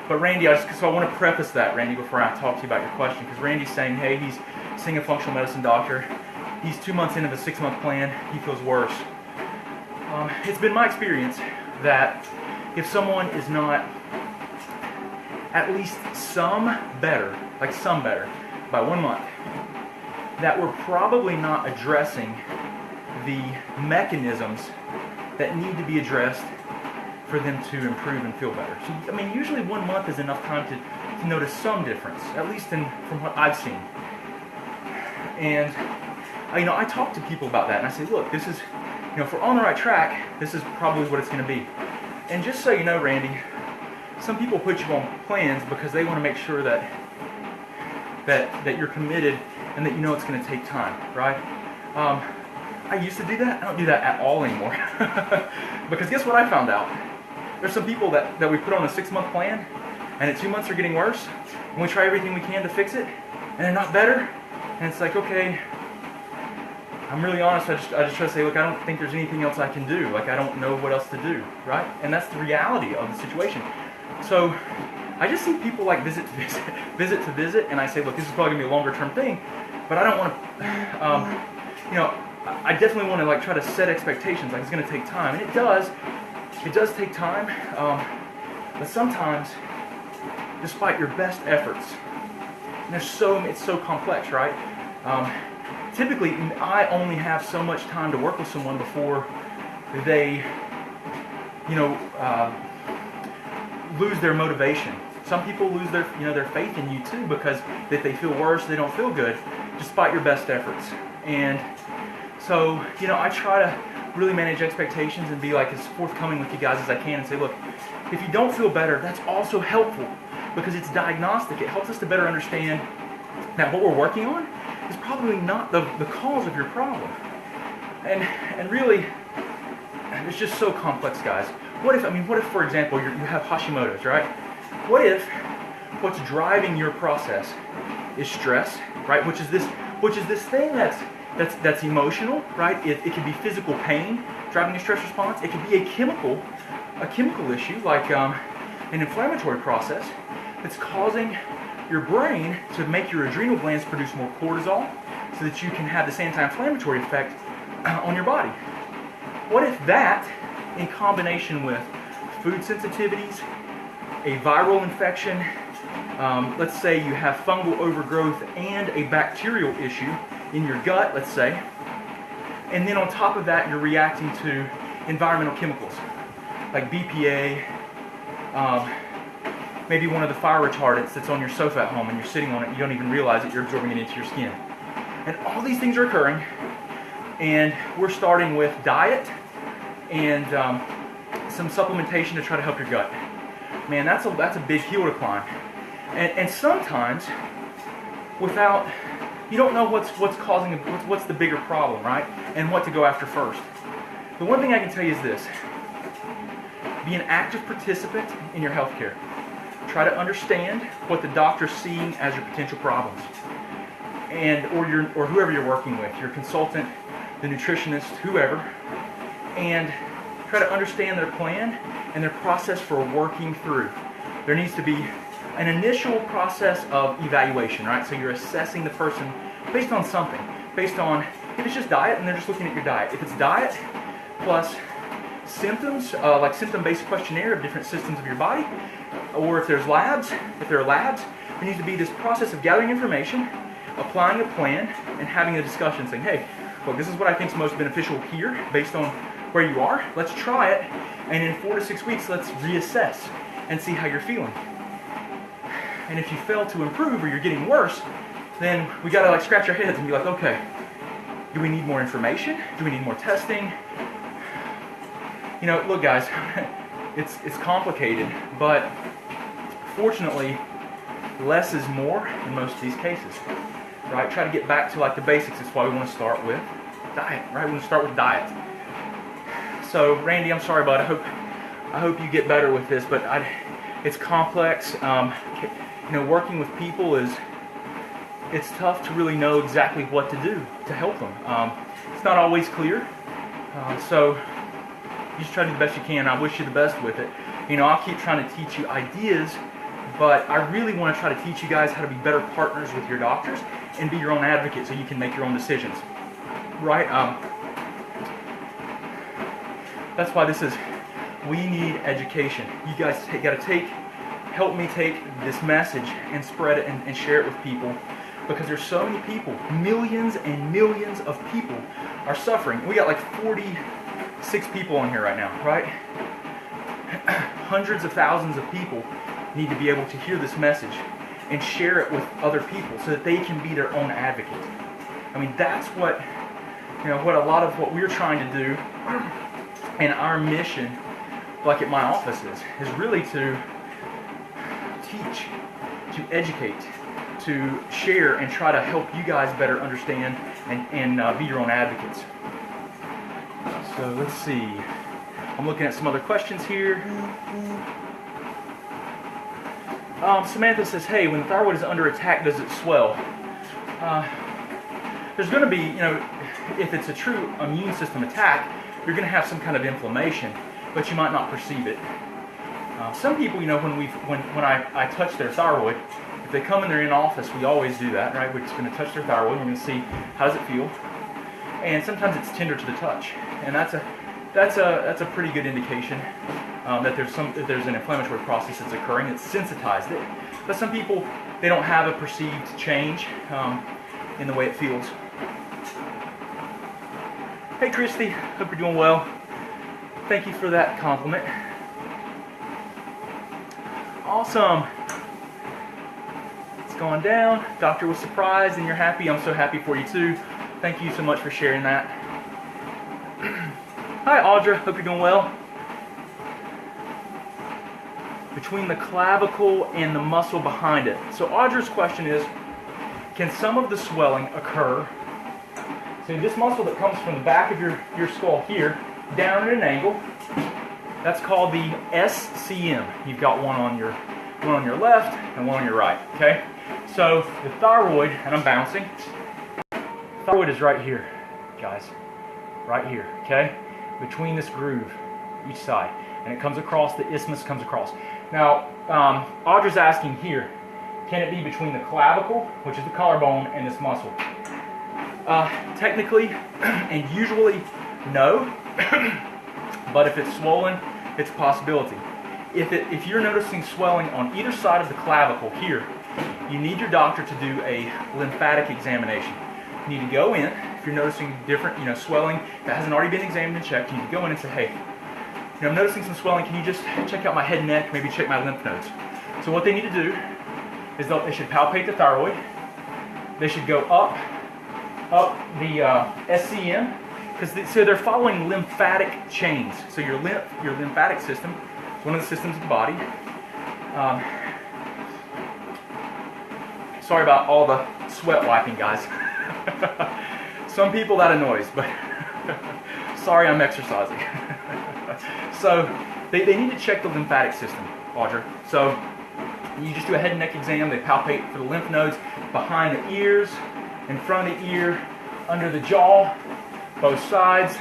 A: But Randy, so I want to preface that, Randy, before I talk to you about your question, because Randy's saying, hey, he's seeing a functional medicine doctor. He's 2 months into the 6-month plan. He feels worse. It's been my experience that if someone is not at least some better by 1 month, that we're probably not addressing the mechanisms that need to be addressed for them to improve and feel better. So, usually 1 month is enough time to notice some difference, at least from what I've seen. And, I talk to people about that, and I say, look, this is, if we're on the right track, this is probably what it's going to be. And just so you know, Randy, some people put you on plans because they want to make sure that you're committed and that it's going to take time, right? I used to do that. I don't do that at all anymore. Because guess what I found out? There's some people that we put on a 6-month plan, and at 2 months they're getting worse, and we try everything we can to fix it, and they're not better. And it's like, okay, I'm really honest. I just try to say, look, I don't think there's anything else I can do. Like, I don't know what else to do, right? And that's the reality of the situation. So I just see people like visit to visit, and I say, look, this is probably gonna be a longer term thing, but I don't want to, I definitely want to like try to set expectations. Like, it's going to take time, and it does take time. But sometimes, despite your best efforts, and it's so complex, right? typically I only have so much time to work with someone before they, lose their motivation. Some people lose their faith in you too, because if they feel worse, they don't feel good, despite your best efforts. And so, I try to really manage expectations and be like as forthcoming with you guys as I can and say, look, if you don't feel better, that's also helpful because it's diagnostic. It helps us to better understand that what we're working on is probably not the cause of your problem. And really, it's just so complex, guys. What if, for example, you have Hashimoto's, right? What if what's driving your process is stress, right? Which is this thing that's emotional, right? It can be physical pain driving a stress response. It can be a chemical issue like an inflammatory process that's causing your brain to make your adrenal glands produce more cortisol so that you can have this anti-inflammatory effect on your body. What if that, in combination with food sensitivities, a viral infection, let's say you have fungal overgrowth and a bacterial issue in your gut, let's say, and then on top of that you're reacting to environmental chemicals like BPA, maybe one of the fire retardants that's on your sofa at home and you're sitting on it, you don't even realize that you're absorbing it into your skin. And all these things are occurring, and we're starting with diet and some supplementation to try to help your gut. Man, that's a big hill to climb. And sometimes, you don't know what's the bigger problem, right? And what to go after first. The one thing I can tell you is this: be an active participant in your healthcare. Try to understand what the doctor's seeing as your potential problems, or whoever you're working with, your consultant, the nutritionist, whoever, and try to understand their plan and their process for working through. There needs to be an initial process of evaluation, right? So you're assessing the person based on something, based on, if it's just diet and they're just looking at your diet. If it's diet plus symptoms, like symptom-based questionnaire of different systems of your body, or if there are labs, there needs to be this process of gathering information, applying a plan, and having a discussion saying, hey, look, this is what I think is most beneficial here based on where you are. Let's try it, and in 4 to 6 weeks, let's reassess and see how you're feeling. And if you fail to improve or you're getting worse, then we gotta like scratch our heads and be like, okay, do we need more information? Do we need more testing? Look, guys, it's complicated, but fortunately, less is more in most of these cases, right? Try to get back to like the basics. That's why we want to start with diet, right? We want to start with diet. So, Randy, I'm sorry, bud. I hope you get better with this, but it's complex. Working with people it's tough to really know exactly what to do to help them. It's not always clear, so you just try to do the best you can. I wish you the best with it. I'll keep trying to teach you ideas, but I really want to try to teach you guys how to be better partners with your doctors and be your own advocate so you can make your own decisions, right? That's why we need education. You guys help me take this message and spread it and share it with people, because there's so many people, millions and millions of people are suffering. We got like 46 people on here right now, right? Hundreds of thousands of people need to be able to hear this message and share it with other people so that they can be their own advocate. That's what a lot of what we're trying to do, and our mission, like at my office, is really to teach, to educate, to share, and try to help you guys better understand and be your own advocates. So let's see. I'm looking at some other questions here. Samantha says, hey, when the thyroid is under attack, does it swell? There's going to be, if it's a true immune system attack, you're going to have some kind of inflammation, but you might not perceive it. Some people, when I touch their thyroid, if they come and they're in office, we always do that, right? We're just going to touch their thyroid, and we're going to see how does it feel. And sometimes it's tender to the touch, and that's a pretty good indication that there's an inflammatory process that's occurring that's sensitized it. But some people, they don't have a perceived change in the way it feels. Hey Christy, hope you're doing well. Thank you for that compliment. Awesome. It's gone down. Doctor was surprised and you're happy. I'm so happy for you too. Thank you so much for sharing that. Hi Audra, hope you're doing well. Between the clavicle and the muscle behind it. So Audra's question is, can some of the swelling occur? So this muscle that comes from the back of your skull here, down at an angle, that's called the SCM. You've got one on your left and one on your right, okay? So the thyroid, and I'm bouncing, thyroid is right here, guys, right here, okay? Between this groove, each side, and it comes across, the isthmus comes across. Now, Audra's asking here, can it be between the clavicle, which is the collarbone, and this muscle? Technically, and usually, no. But if it's swollen, it's a possibility. If you're noticing swelling on either side of the clavicle here, you need your doctor to do a lymphatic examination. You need to go in, if you're noticing different, swelling that hasn't already been examined and checked, you need to go in and say, hey, I'm noticing some swelling, can you just check out my head and neck, maybe check my lymph nodes? So what they need to do is they should palpate the thyroid, they should go up the SCM, so they're following lymphatic chains. So your lymphatic system is one of the systems of the body. Sorry about all the sweat wiping, guys. Some people that annoys, but sorry I'm exercising. So they need to check the lymphatic system, Audra. So you just do a head and neck exam. They palpate for the lymph nodes behind the ears, in front of the ear, under the jaw, both sides,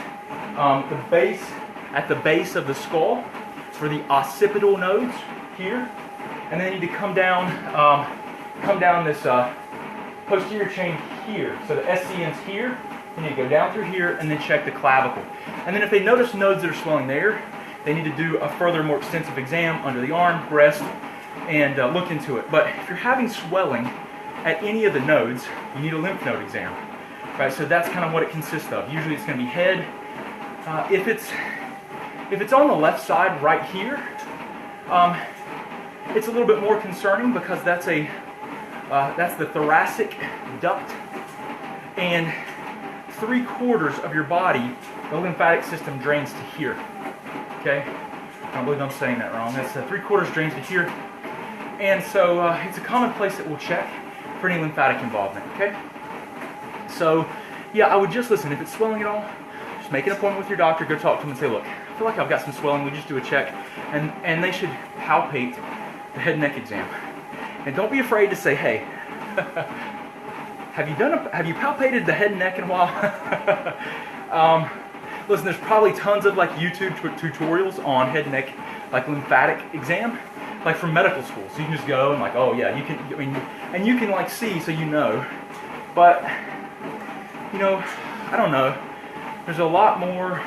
A: at the base of the skull for the occipital nodes here, and then you need to come down this posterior chain here. So the SCM's here. You need to go down through here and then check the clavicle. And then if they notice nodes that are swelling there, they need to do a further, more extensive exam under the arm, breast, and look into it. But if you're having swelling at any of the nodes, you need a lymph node exam. Right, so that's kind of what it consists of. Usually it's going to be head. If it's on the left side right here, it's a little bit more concerning because that's the thoracic duct, and 3/4 of your body, the lymphatic system drains to here. Okay, I don't believe I'm saying that wrong. That's 3/4 drains to here, and so it's a common place that we'll check for any lymphatic involvement. Okay. So, yeah, I would just listen. If it's swelling at all, just make an appointment with your doctor, go talk to him and say, look, I feel like I've got some swelling, we just do a check. And they should palpate the head and neck exam. And don't be afraid to say, hey, have you palpated the head and neck in a while? Listen, there's probably tons of like YouTube tutorials on head and neck, like lymphatic exam, like from medical school. So you can just go and like, oh yeah, you can, and you can like see, so you know. But I don't know. There's a lot more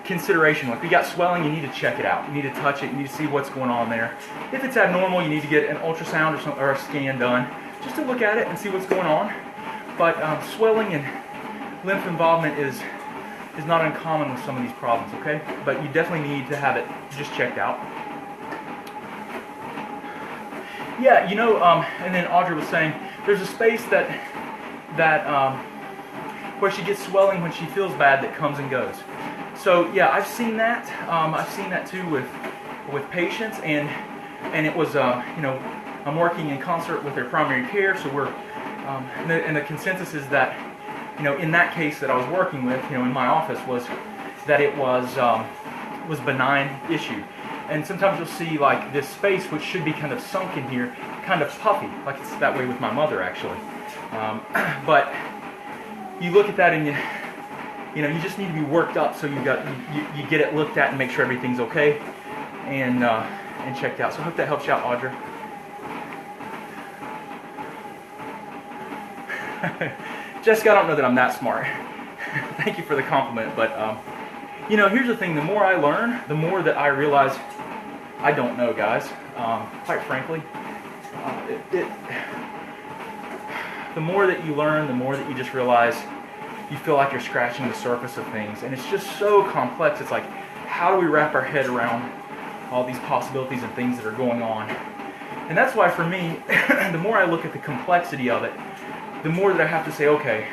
A: consideration. Like, if you got swelling, you need to check it out. You need to touch it. You need to see what's going on there. If it's abnormal, you need to get an ultrasound or a scan done just to look at it and see what's going on. But swelling and lymph involvement is not uncommon with some of these problems, okay? But you definitely need to have it just checked out. Yeah, and then Audra was saying there's a space that where she gets swelling when she feels bad that comes and goes. So yeah, I've seen that. I've seen that too with patients, and it was I'm working in concert with their primary care, so we're and the consensus is that in that case that I was working with in my office was that it was benign issue. And sometimes you'll see like this space, which should be kind of sunk in here, kind of puffy, like it's that way with my mother actually. But you look at that and you just need to be worked up, so you get it looked at and make sure everything's okay, and checked out. So I hope that helps you out, Audra. Jessica, I don't know that I'm that smart. Thank you for the compliment, but here's the thing: the more I learn, the more that I realize I don't know, guys. Quite frankly, the more that you learn, the more that you just realize you feel like you're scratching the surface of things. And it's just so complex. It's like, how do we wrap our head around all these possibilities and things that are going on? And that's why for me, the more I look at the complexity of it, the more that I have to say, okay,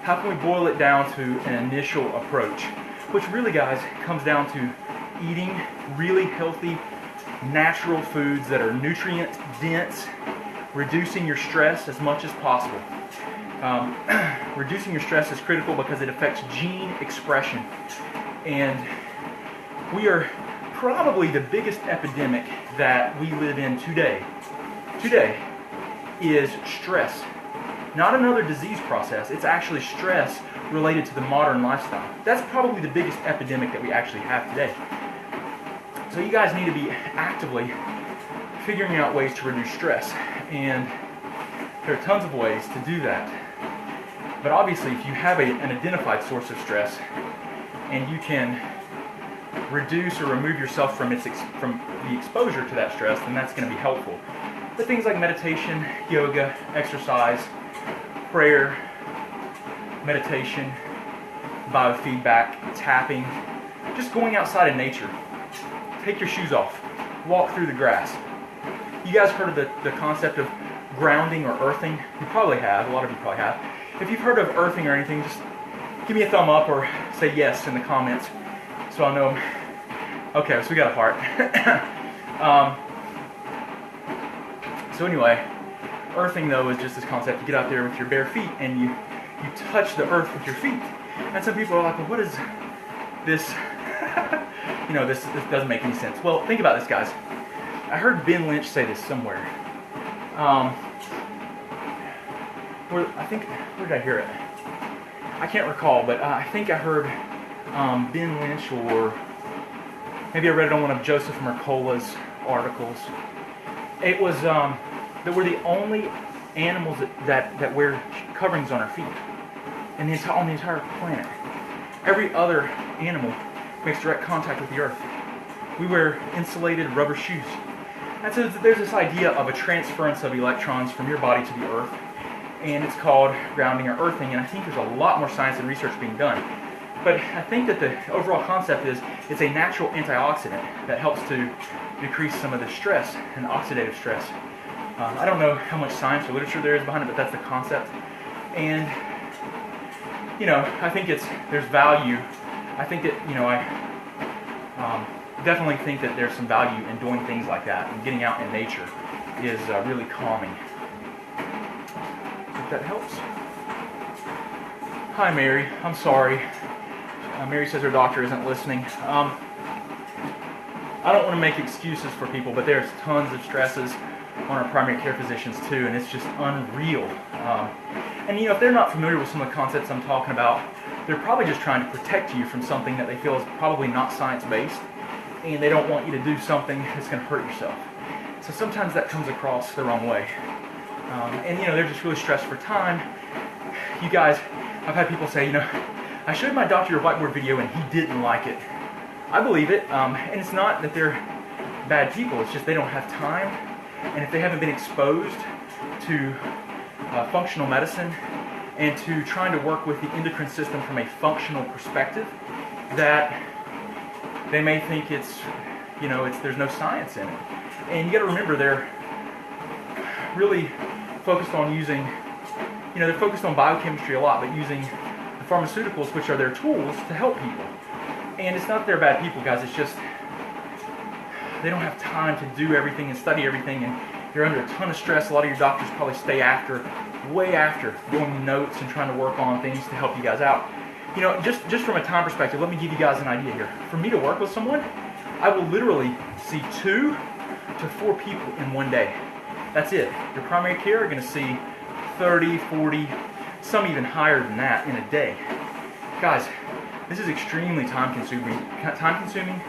A: how can we boil it down to an initial approach? Which really, guys, comes down to eating really healthy, natural foods that are nutrient dense, reducing your stress as much as possible. Reducing your stress is critical because it affects gene expression. And we are probably the biggest epidemic that we live in today is stress. Not another disease process, it's actually stress related to the modern lifestyle. That's probably the biggest epidemic that we actually have today. So you guys need to be actively figuring out ways to reduce stress. And there are tons of ways to do that. But obviously, if you have an identified source of stress and you can reduce or remove yourself from the exposure to that stress, then that's going to be helpful. But things like meditation, yoga, exercise, prayer, meditation, biofeedback, tapping, just going outside in nature. Take your shoes off, walk through the grass. You guys heard of the concept of grounding or earthing? You probably have, a lot of you probably have. If you've heard of earthing or anything, just give me a thumb up or say yes in the comments so I'll know. Okay, so we got a heart. So anyway, earthing though is just this concept. You get out there with your bare feet and you touch the earth with your feet. And some people are like, well, what is this? This doesn't make any sense. Well, think about this, guys. I heard Ben Lynch say this somewhere. Where did I hear it? I can't recall, but I think I heard Ben Lynch, or maybe I read it on one of Joseph Mercola's articles. It was that we're the only animals that wear coverings on our feet on the entire planet. Every other animal makes direct contact with the earth. We wear insulated rubber shoes. And so there's this idea of a transference of electrons from your body to the earth, and it's called grounding or earthing, and I think there's a lot more science and research being done. But I think that the overall concept is it's a natural antioxidant that helps to decrease some of the stress and oxidative stress. I don't know how much science or literature there is behind it, but that's the concept. And I think there's value. I think that I definitely think that there's some value in doing things like that, and getting out in nature is really calming. If that helps. Hi, Mary. I'm sorry. Mary says her doctor isn't listening. I don't want to make excuses for people, but there's tons of stresses on our primary care physicians too, and it's just unreal. And if they're not familiar with some of the concepts I'm talking about, they're probably just trying to protect you from something that they feel is probably not science-based, and they don't want you to do something that's going to hurt yourself. So sometimes that comes across the wrong way. And they're just really stressed for time. You guys, I've had people say, I showed my doctor your whiteboard video and he didn't like it. I believe it, and it's not that they're bad people, it's just they don't have time, and if they haven't been exposed to functional medicine and to trying to work with the endocrine system from a functional perspective, that they may think there's no science in it. And you got to remember, they're really focused on they're focused on biochemistry a lot, but using the pharmaceuticals, which are their tools, to help people. And it's not they're bad people, guys, it's just they don't have time to do everything and study everything, and you're under a ton of stress. A lot of your doctors probably stay way after, doing notes and trying to work on things to help you guys out. Just from a time perspective, let me give you guys an idea here. For me to work with someone, I will literally see 2 to 4 people in one day. That's it. Your primary care are going to see 30, 40, some even higher than that in a day. Guys, this is extremely time consuming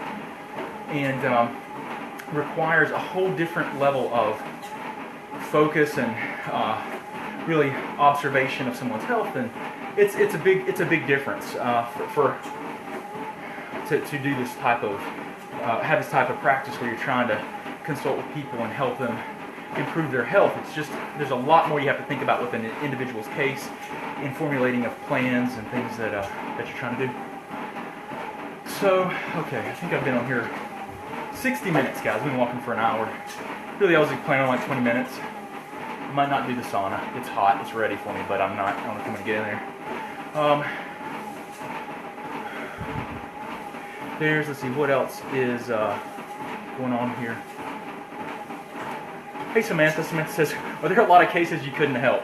A: and requires a whole different level of focus and really observation of someone's health, and it's a big difference to do this type of have this type of practice where you're trying to consult with people and help them improve their health. It's just, there's a lot more you have to think about with an individual's case in formulating of plans and things that you're trying to do. So, okay, I think I've been on here 60 minutes, guys. We've been walking for an hour. Really, I was planning on like 20 minutes. I might not do the sauna. It's hot. It's ready for me, but I'm not. I don't know if I'm going to get in there. Let's see, what else is going on here? Hey, Samantha. Samantha says, are there a lot of cases you couldn't help?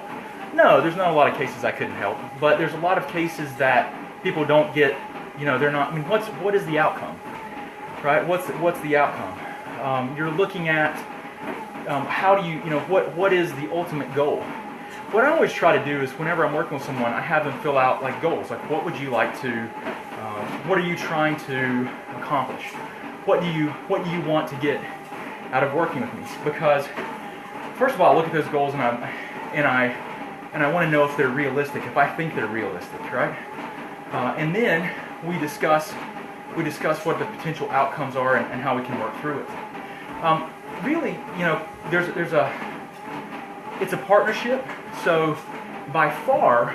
A: No, there's not a lot of cases I couldn't help, but there's a lot of cases that people don't get, they're not, I mean, what is the outcome, right? What's the outcome? You're looking at how do you, what is the ultimate goal? What I always try to do is whenever I'm working with someone, I have them fill out like goals, like what would you like to, what are you trying to accomplish? What do you want to get out of working with me? Because first of all, I look at those goals and I want to know if they're realistic, if I think they're realistic, right? And then we discuss what the potential outcomes are and how we can work through it. Really, it's a partnership. So by far,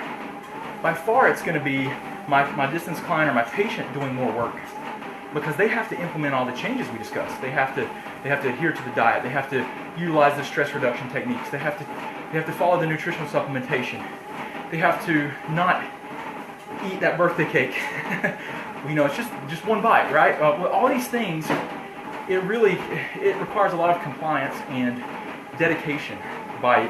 A: it's going to be my distance client or my patient doing more work, because they have to implement all the changes we discussed. They have to adhere to the diet. They have to utilize the stress reduction techniques. They have to follow the nutritional supplementation. They have to not eat that birthday cake. It's just one bite, right? All these things, it requires a lot of compliance and dedication by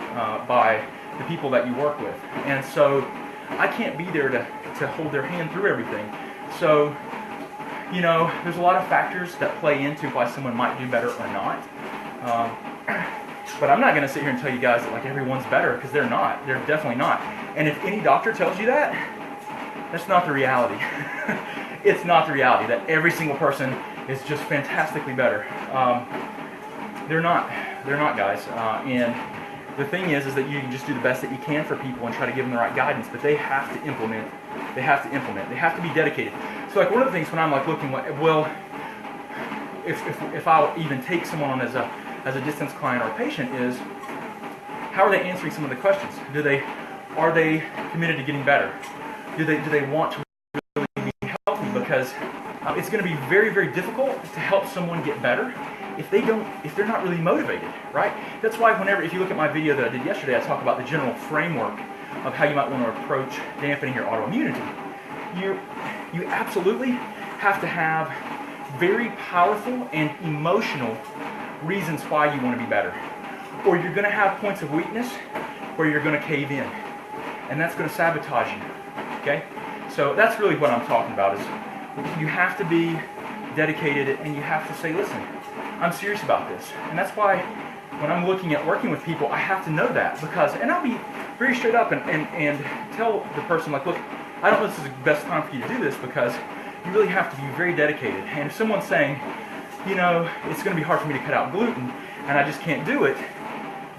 A: the people that you work with. And so I can't be there to hold their hand through everything. So, there's a lot of factors that play into why someone might do better or not. But I'm not going to sit here and tell you guys that like everyone's better, because they're not. They're definitely not. And if any doctor tells you that, that's not the reality. It's not the reality that every single person is just fantastically better. They're not. They're not, guys. And the thing is that you can just do the best that you can for people and try to give them the right guidance, but they have to implement. They have to implement. They have to be dedicated. So like one of the things when I'm like looking, if I'll even take someone on as a distance client or patient is, how are they answering some of the questions? Are they committed to getting better? Do they want to really be healthy? Because it's going to be very, very difficult to help someone get better if they're not really motivated, right? That's why if you look at my video that I did yesterday, I talk about the general framework of how you might want to approach dampening your autoimmunity. You absolutely have to have very powerful and emotional reasons why you want to be better. Or you're going to have points of weakness where you're going to cave in. And that's going to sabotage you. Okay? So that's really what I'm talking about, is you have to be dedicated and you have to say, listen, I'm serious about this. And that's why when I'm looking at working with people, I have to know that, and I'll be very straight up and tell the person, like, look, I don't know if this is the best time for you to do this, because you really have to be very dedicated. And if someone's saying, it's going to be hard for me to cut out gluten and I just can't do it,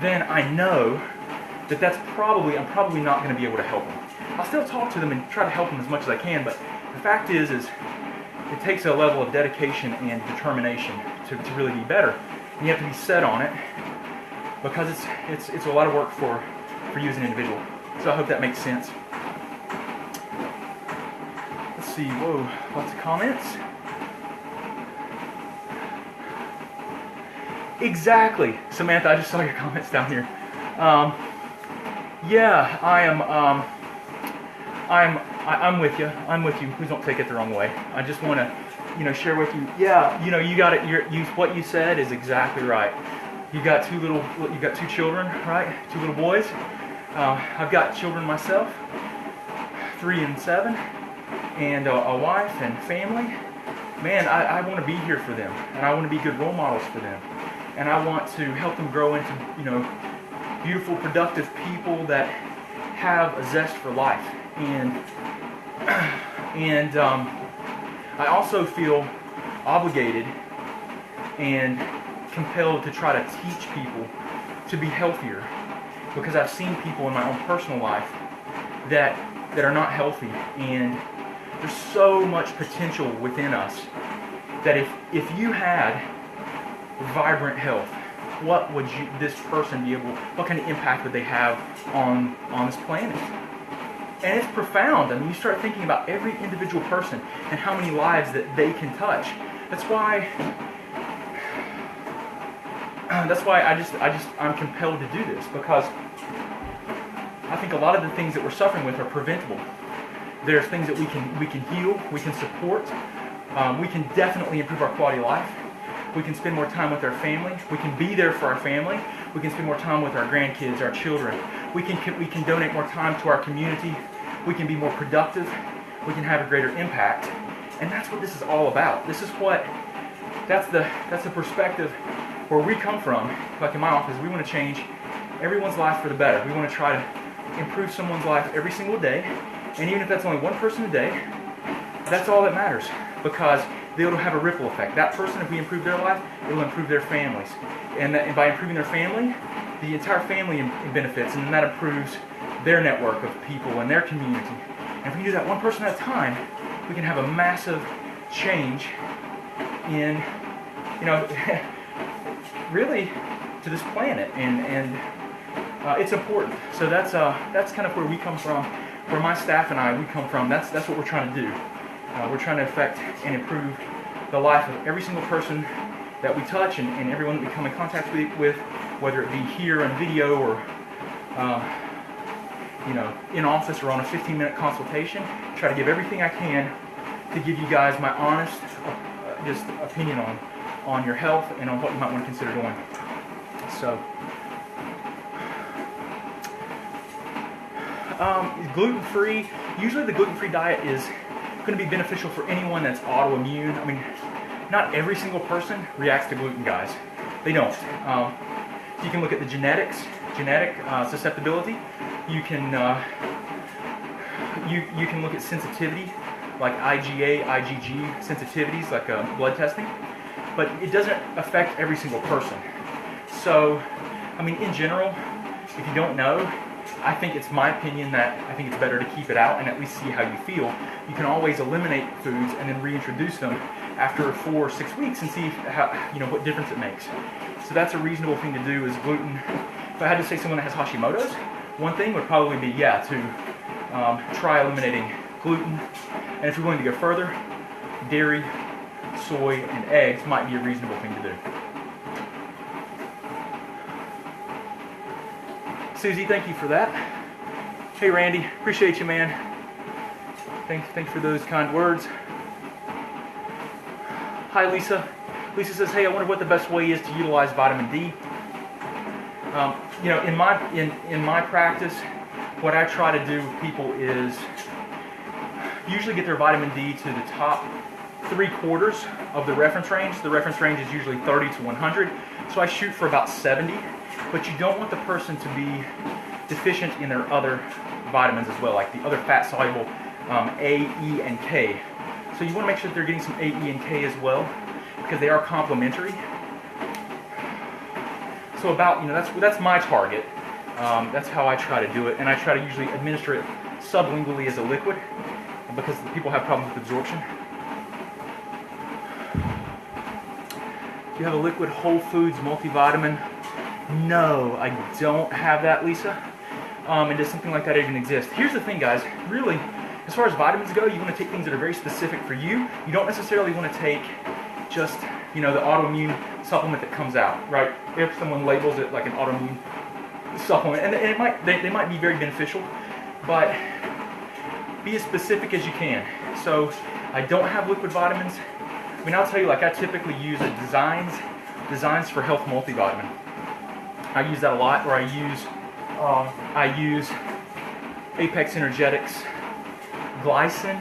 A: then I know that I'm probably not going to be able to help them. I'll still talk to them and try to help them as much as I can, but the fact is it takes a level of dedication and determination to really be better. And you have to be set on it, because it's a lot of work for you as an individual. So I hope that makes sense. Let's see, whoa, lots of comments. Exactly, Samantha, I just saw your comments down here. Yeah, I'm with you. I'm with you. Please don't take it the wrong way. I just want to, share with you. Yeah, you got it. What you said is exactly right. You got two children, right? 2 little boys. I've got children myself, 3 and 7, and a wife and family. Man, I want to be here for them, and I want to be good role models for them, and I want to help them grow into, beautiful, productive people that have a zest for life. And I also feel obligated and compelled to try to teach people to be healthier, because I've seen people in my own personal life that are not healthy, and there's so much potential within us that if you had vibrant health, what would this person be able, what kind of impact would they have on this planet? And it's profound. I mean, you start thinking about every individual person and how many lives that they can touch. That's why I'm compelled to do this, because I think a lot of the things that we're suffering with are preventable. There's things that we can heal, we can support, we can definitely improve our quality of life. We can spend more time with our family. We can be there for our family. We can spend more time with our grandkids, our children. We can donate more time to our community. We can be more productive. We can have a greater impact. And that's what this is all about. This is what, that's the perspective where we come from. Like in my office, we want to change everyone's life for the better. We want to try to improve someone's life every single day. And even if that's only one person a day, that's all that matters, because they'll have a ripple effect. That person, if we improve their life, it will improve their families. And by improving their family, the entire family benefits, and then that improves their network of people and their community. And if we do that one person at a time, we can have a massive change in, really to this planet. And it's important. So that's kind of where we come from, where my staff and we come from. That's what we're trying to do. We're trying to affect and improve the life of every single person that we touch and everyone that we come in contact with, whether it be here on video or in office or on a 15-minute consultation. Try to give everything I can to give you guys my honest just opinion on your health and on what you might want to consider doing. So, gluten-free. Usually the gluten-free diet is going to be beneficial for anyone that's autoimmune. I mean, not every single person reacts to gluten, guys. They don't. You can look at the genetic susceptibility. You can you can look at sensitivity, like IgA, IgG sensitivities, like blood testing. But it doesn't affect every single person. So, I mean, in general, if you don't know, I think it's my opinion that I think it's better to keep it out and at least see how you feel. You can always eliminate foods and then reintroduce them after 4 or 6 weeks and see how, what difference it makes. So that's a reasonable thing to do. Is gluten. If I had to say someone that has Hashimoto's, one thing would probably be to try eliminating gluten. And if you're willing to go further, dairy, soy, and eggs might be a reasonable thing to do. Susie, thank you for that. Hey Randy, appreciate you, man. Thanks for those kind words. Hi Lisa. Lisa says, hey, I wonder what the best way is to utilize vitamin D. In my practice, what I try to do with people is usually get their vitamin D to the top 3/4 of the reference range. The reference range is usually 30 to 100, so I shoot for about 70. But you don't want the person to be deficient in their other vitamins as well, like the other fat-soluble A, E, and K. So you want to make sure that they're getting some A, E, and K as well, because they are complementary. So that's my target. That's how I try to do it, and I try to usually administer it sublingually as a liquid, because people have problems with absorption. Do you have a liquid Whole Foods multivitamin? No, I don't have that, Lisa. And does something like that even exist? Here's the thing, guys. Really, as far as vitamins go, you want to take things that are very specific for you. You don't necessarily want to take just, the autoimmune supplement that comes out, right? If someone labels it like an autoimmune supplement, and they might be very beneficial, but be as specific as you can. So I don't have liquid vitamins. I mean, I'll tell you, like, I typically use a Designs for Health multivitamin. I use that a lot, or I use Apex Energetics glycine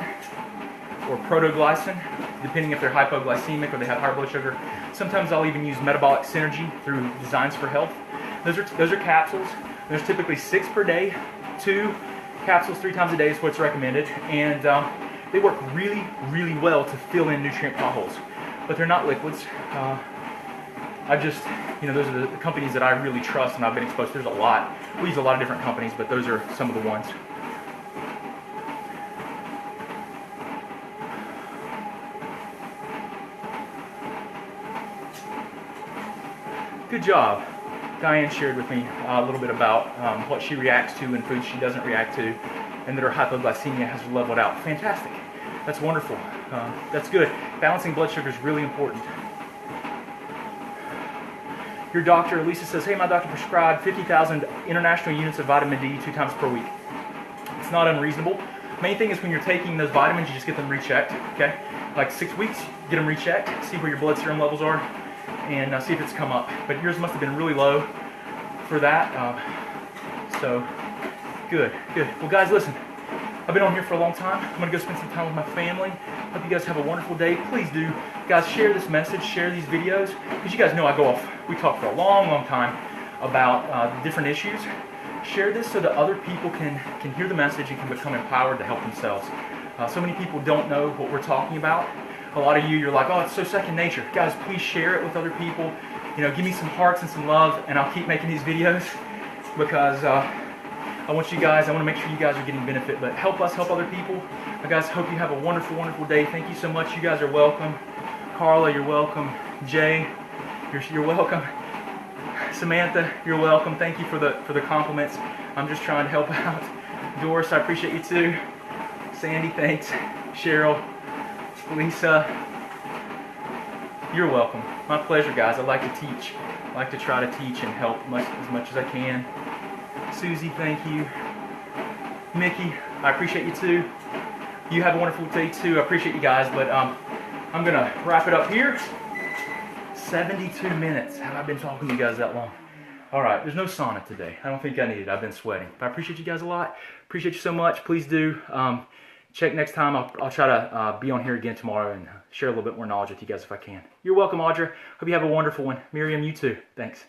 A: or protoglycine, depending if they're hypoglycemic or they have high blood sugar. Sometimes I'll even use Metabolic Synergy through Designs for Health. Those are capsules. There's typically 6 per day. 2 capsules 3 times a day is what's recommended, and they work really, really well to fill in nutrient potholes. But they're not liquids. Those are the companies that I really trust and I've been exposed to. There's a lot. We use a lot of different companies, but those are some of the ones. Good job. Diane shared with me a little bit about what she reacts to and foods she doesn't react to, and that her hypoglycemia has leveled out. Fantastic. That's wonderful. That's good. Balancing blood sugar is really important. Your doctor, Lisa says, hey, my doctor prescribed 50,000 international units of vitamin D 2 times per week. It's not unreasonable. Main thing is when you're taking those vitamins, you just get them rechecked, okay? Like 6 weeks, get them rechecked, see where your blood serum levels are, and see if it's come up. But yours must have been really low for that. So, good. Well, guys, listen. I've been on here for a long time. I'm going to go spend some time with my family. Hope you guys have a wonderful day. Please do, guys, share this message, share these videos, because you guys know I go off. We talk for a long time about different issues. Share this so that other people can hear the message and can become empowered to help themselves. So many people don't know what we're talking about. A lot of you're like, oh, it's so second nature. Guys, please share it with other people. You know, give me some hearts and some love, and I'll keep making these videos because I want to make sure you guys are getting benefit, but help us help other people. Guys, hope you have a wonderful day. Thank you so much. You guys are welcome. Carla, you're welcome. Jay, you're welcome. Samantha, you're welcome. Thank you for the compliments. I'm just trying to help out. Doris, I appreciate you too. Sandy, thanks. Cheryl, Lisa, you're welcome. My pleasure, guys. I like to teach. I like to try to teach and help as much as I can. Susie, thank you. Mickey, I appreciate you too. You have a wonderful day too. I appreciate you guys, but I'm gonna wrap it up here. 72 minutes. Have I been talking to you guys that long? All right, there's no sauna today. I don't think I need it. I've been sweating. But I appreciate you guys a lot. Appreciate you so much. Please do check next time. I'll try to be on here again tomorrow and share a little bit more knowledge with you guys if I can. You're welcome, Audra. Hope you have a wonderful one. Miriam, you too. Thanks.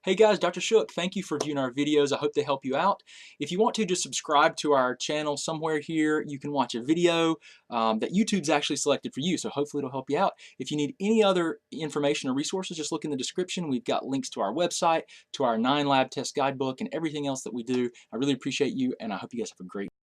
A: Hey guys, Dr. Shook, thank you for viewing our videos. I hope they help you out. If you want to, just subscribe to our channel somewhere here. You can watch a video that YouTube's actually selected for you, so hopefully it'll help you out. If you need any other information or resources, just look in the description. We've got links to our website, to our 9 lab test guidebook, and everything else that we do. I really appreciate you, and I hope you guys have a great